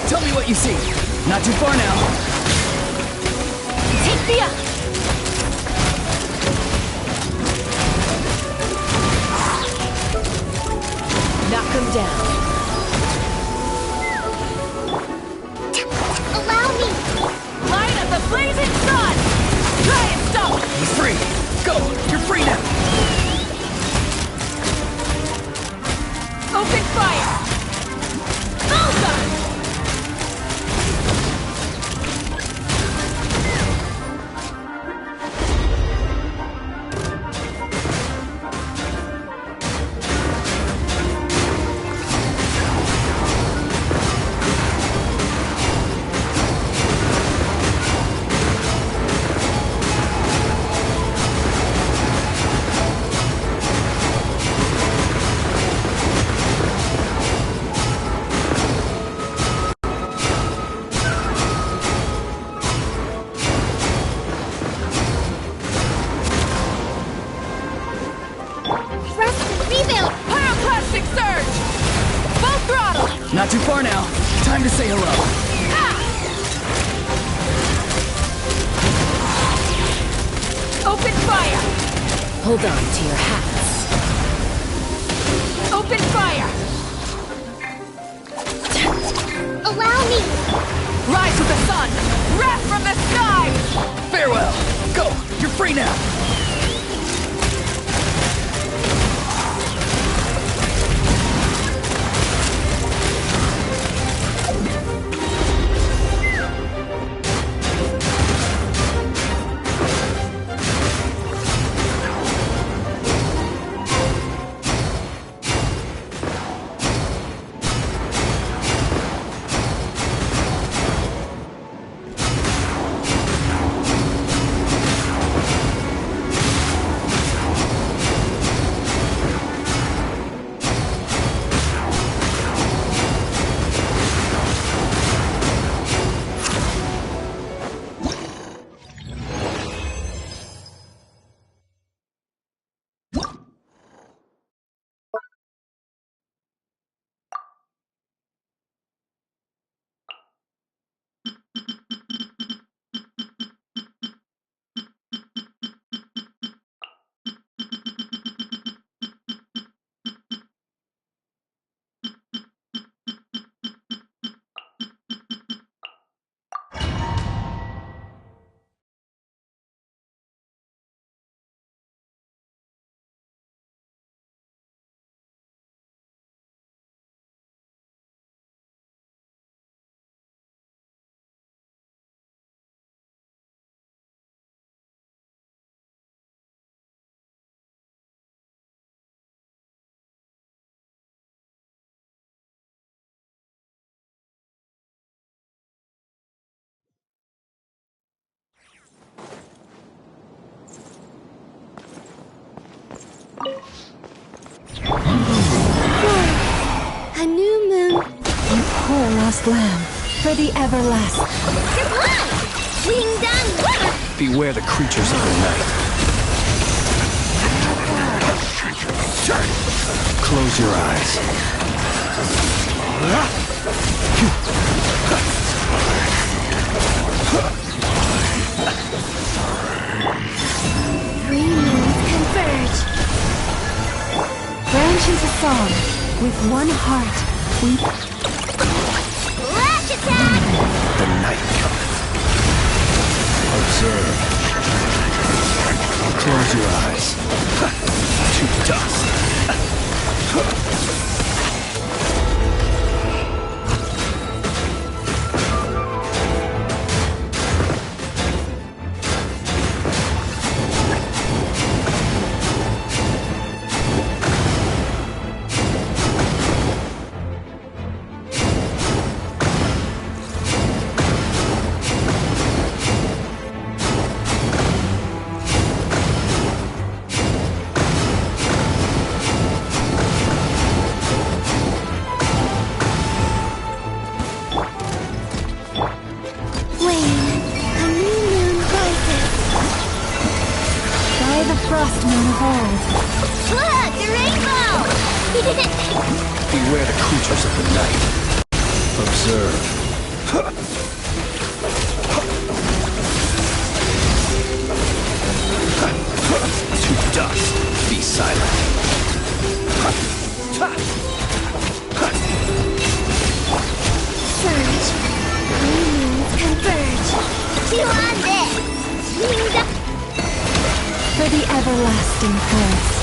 Tell me what you see. Not too far now. Take the up! Knock him down. Allow me! Light of the blazing sun! Try and stop! He's free! Go! You're free now! Open fire! Bullseye! Pyroclastic surge! Full throttle! Not too far now. Time to say hello. Open fire! Hold on to your hats. Open fire! Allow me! Rise with the sun! Wrath from the sky! Farewell! Go! You're free now! A new moon. You poor lost lamb. For the everlasting. Ding dong! Beware the creatures of the night. Close your eyes. Three moons converge. Branches a song. With one heart, we... Lash attack! The night cometh. Observe. Close your eyes. To dust. frost moon of old. Look, a rainbow! Beware the creatures of the night. Observe. To dust, be silent. Surge. Three moons converge. Chew on this! For the everlasting forest.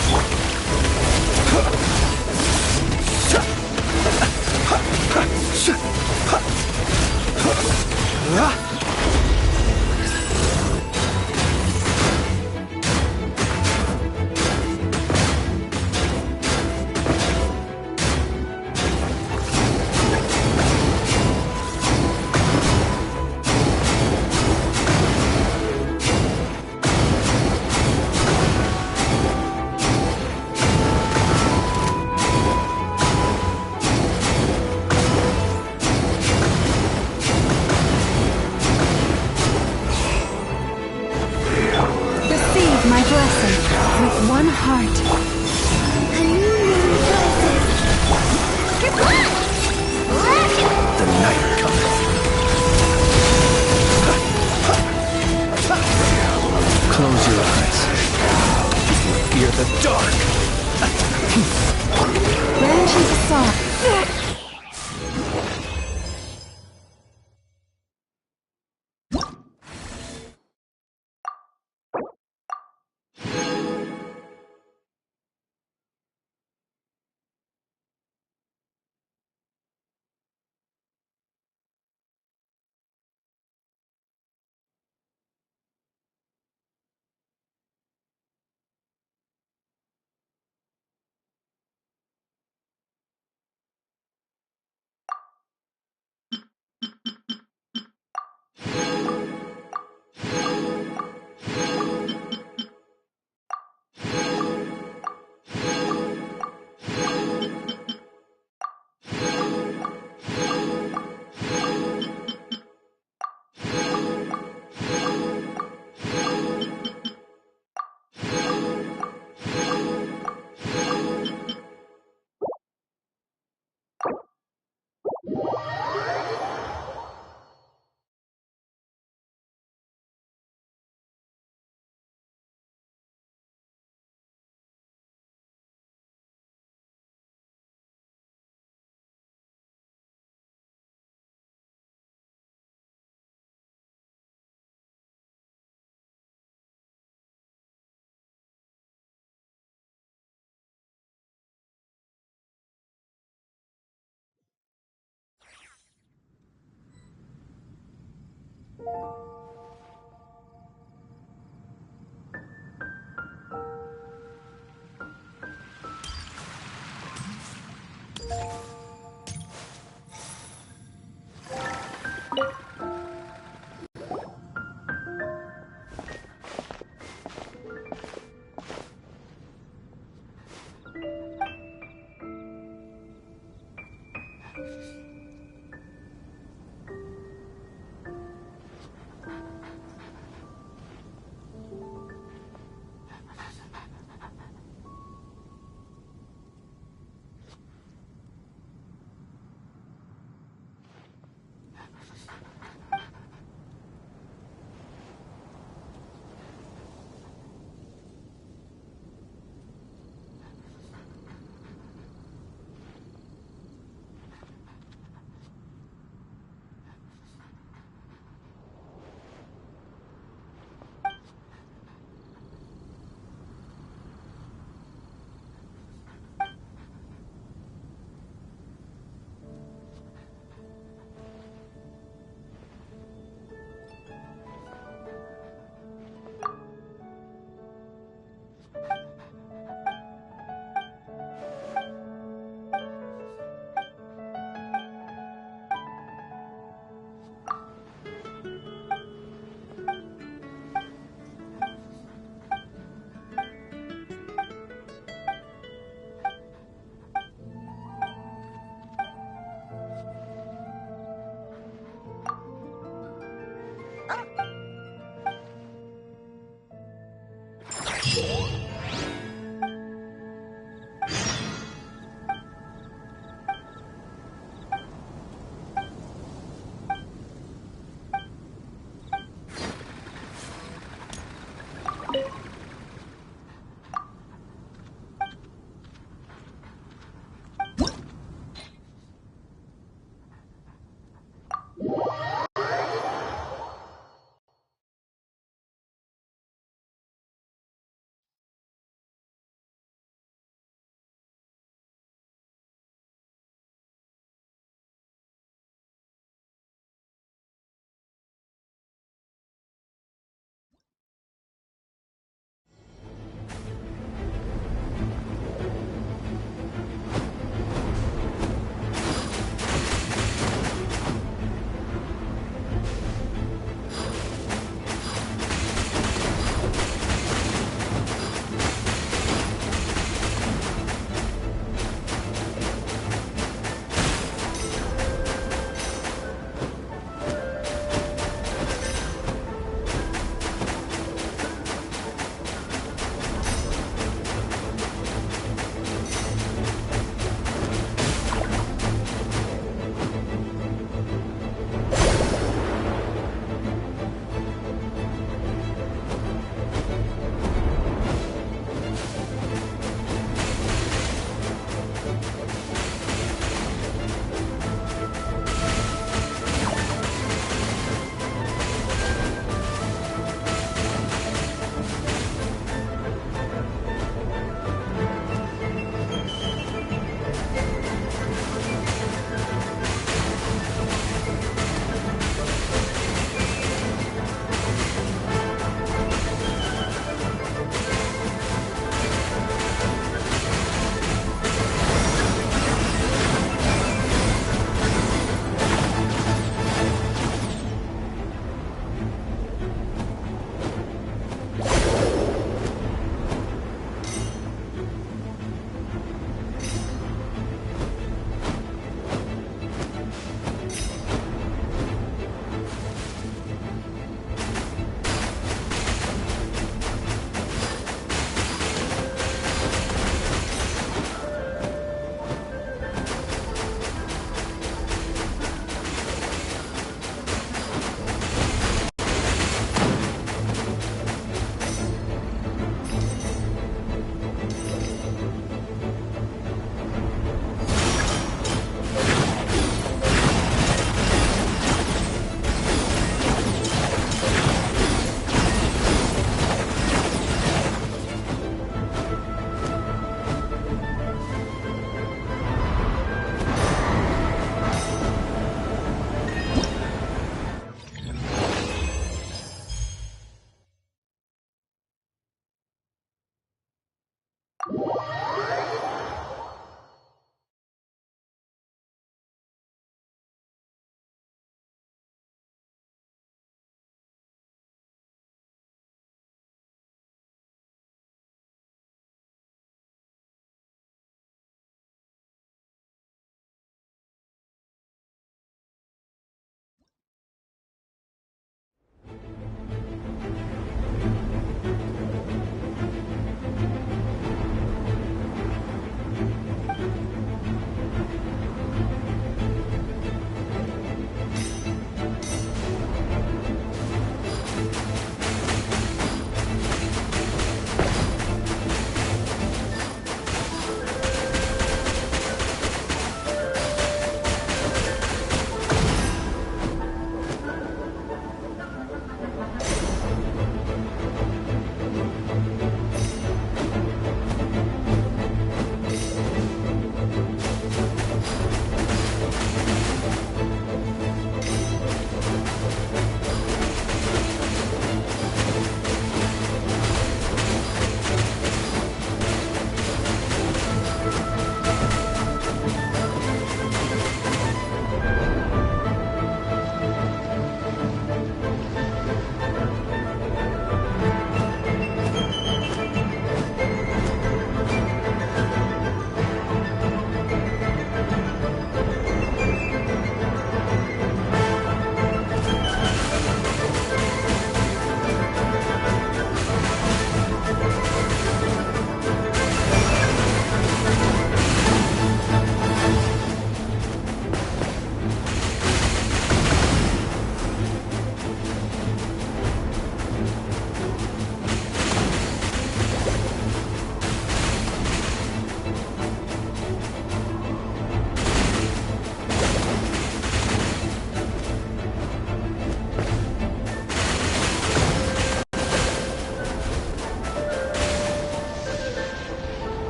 My blessing, with one heart. A new moon rises. The night cometh. Close your eyes. You fear the dark. Branches of song.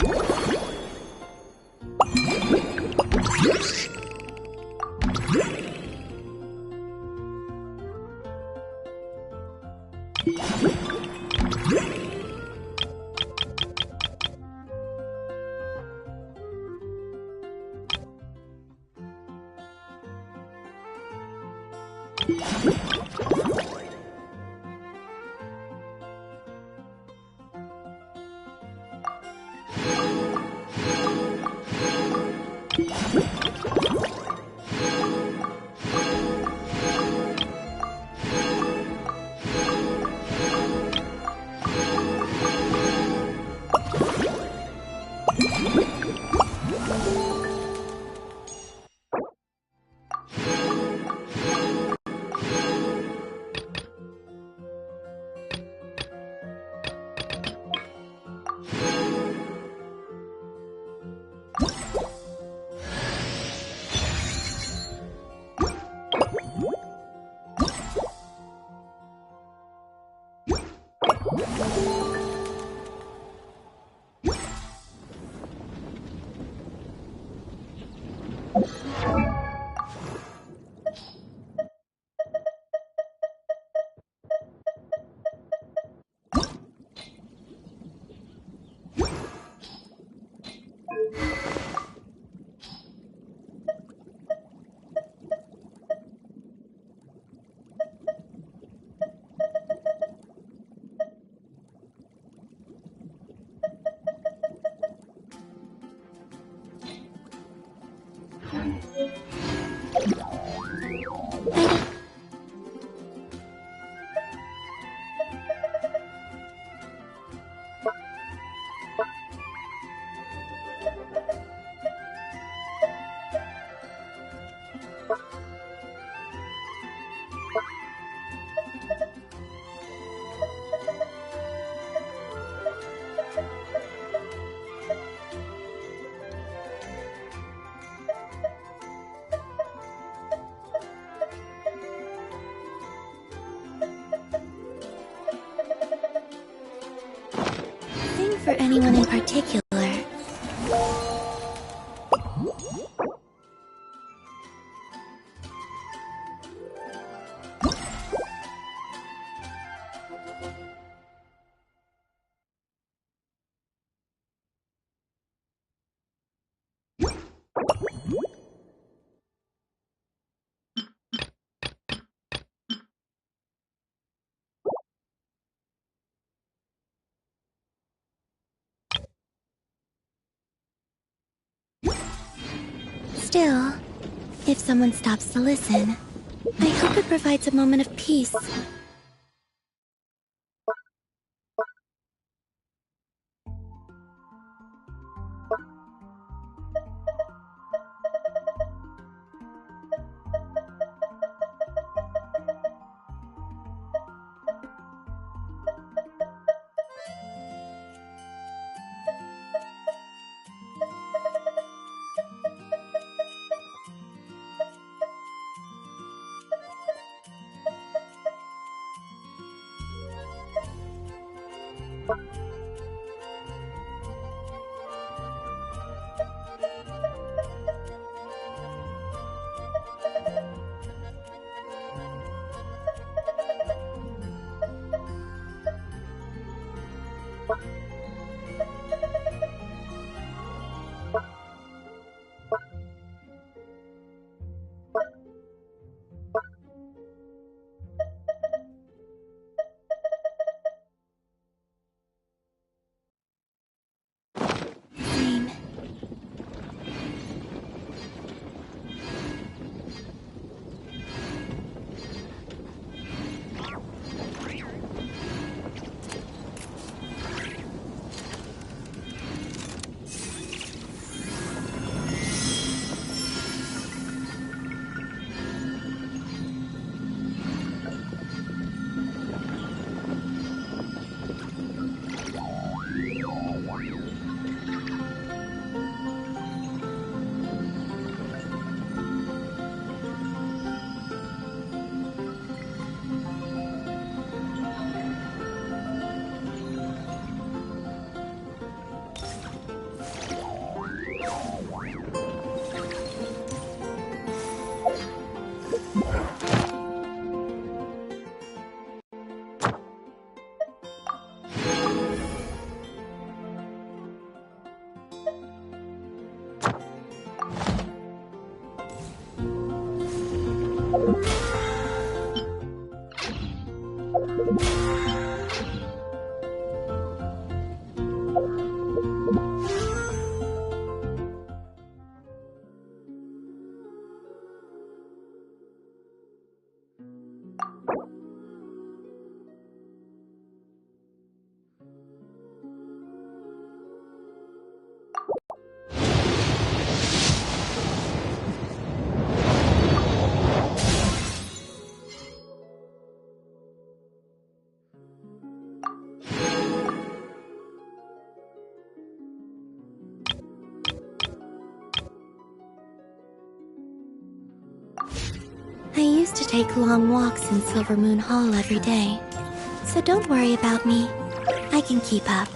What? For anyone in particular. Still, if someone stops to listen, I hope it provides a moment of peace. I used to take long walks in Silver Moon Hall every day, so don't worry about me. I can keep up.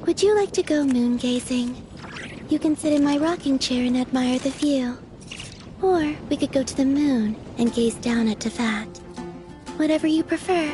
Would you like to go moon gazing? You can sit in my rocking chair and admire the view. Or we could go to the moon and gaze down at Tefat. Whatever you prefer.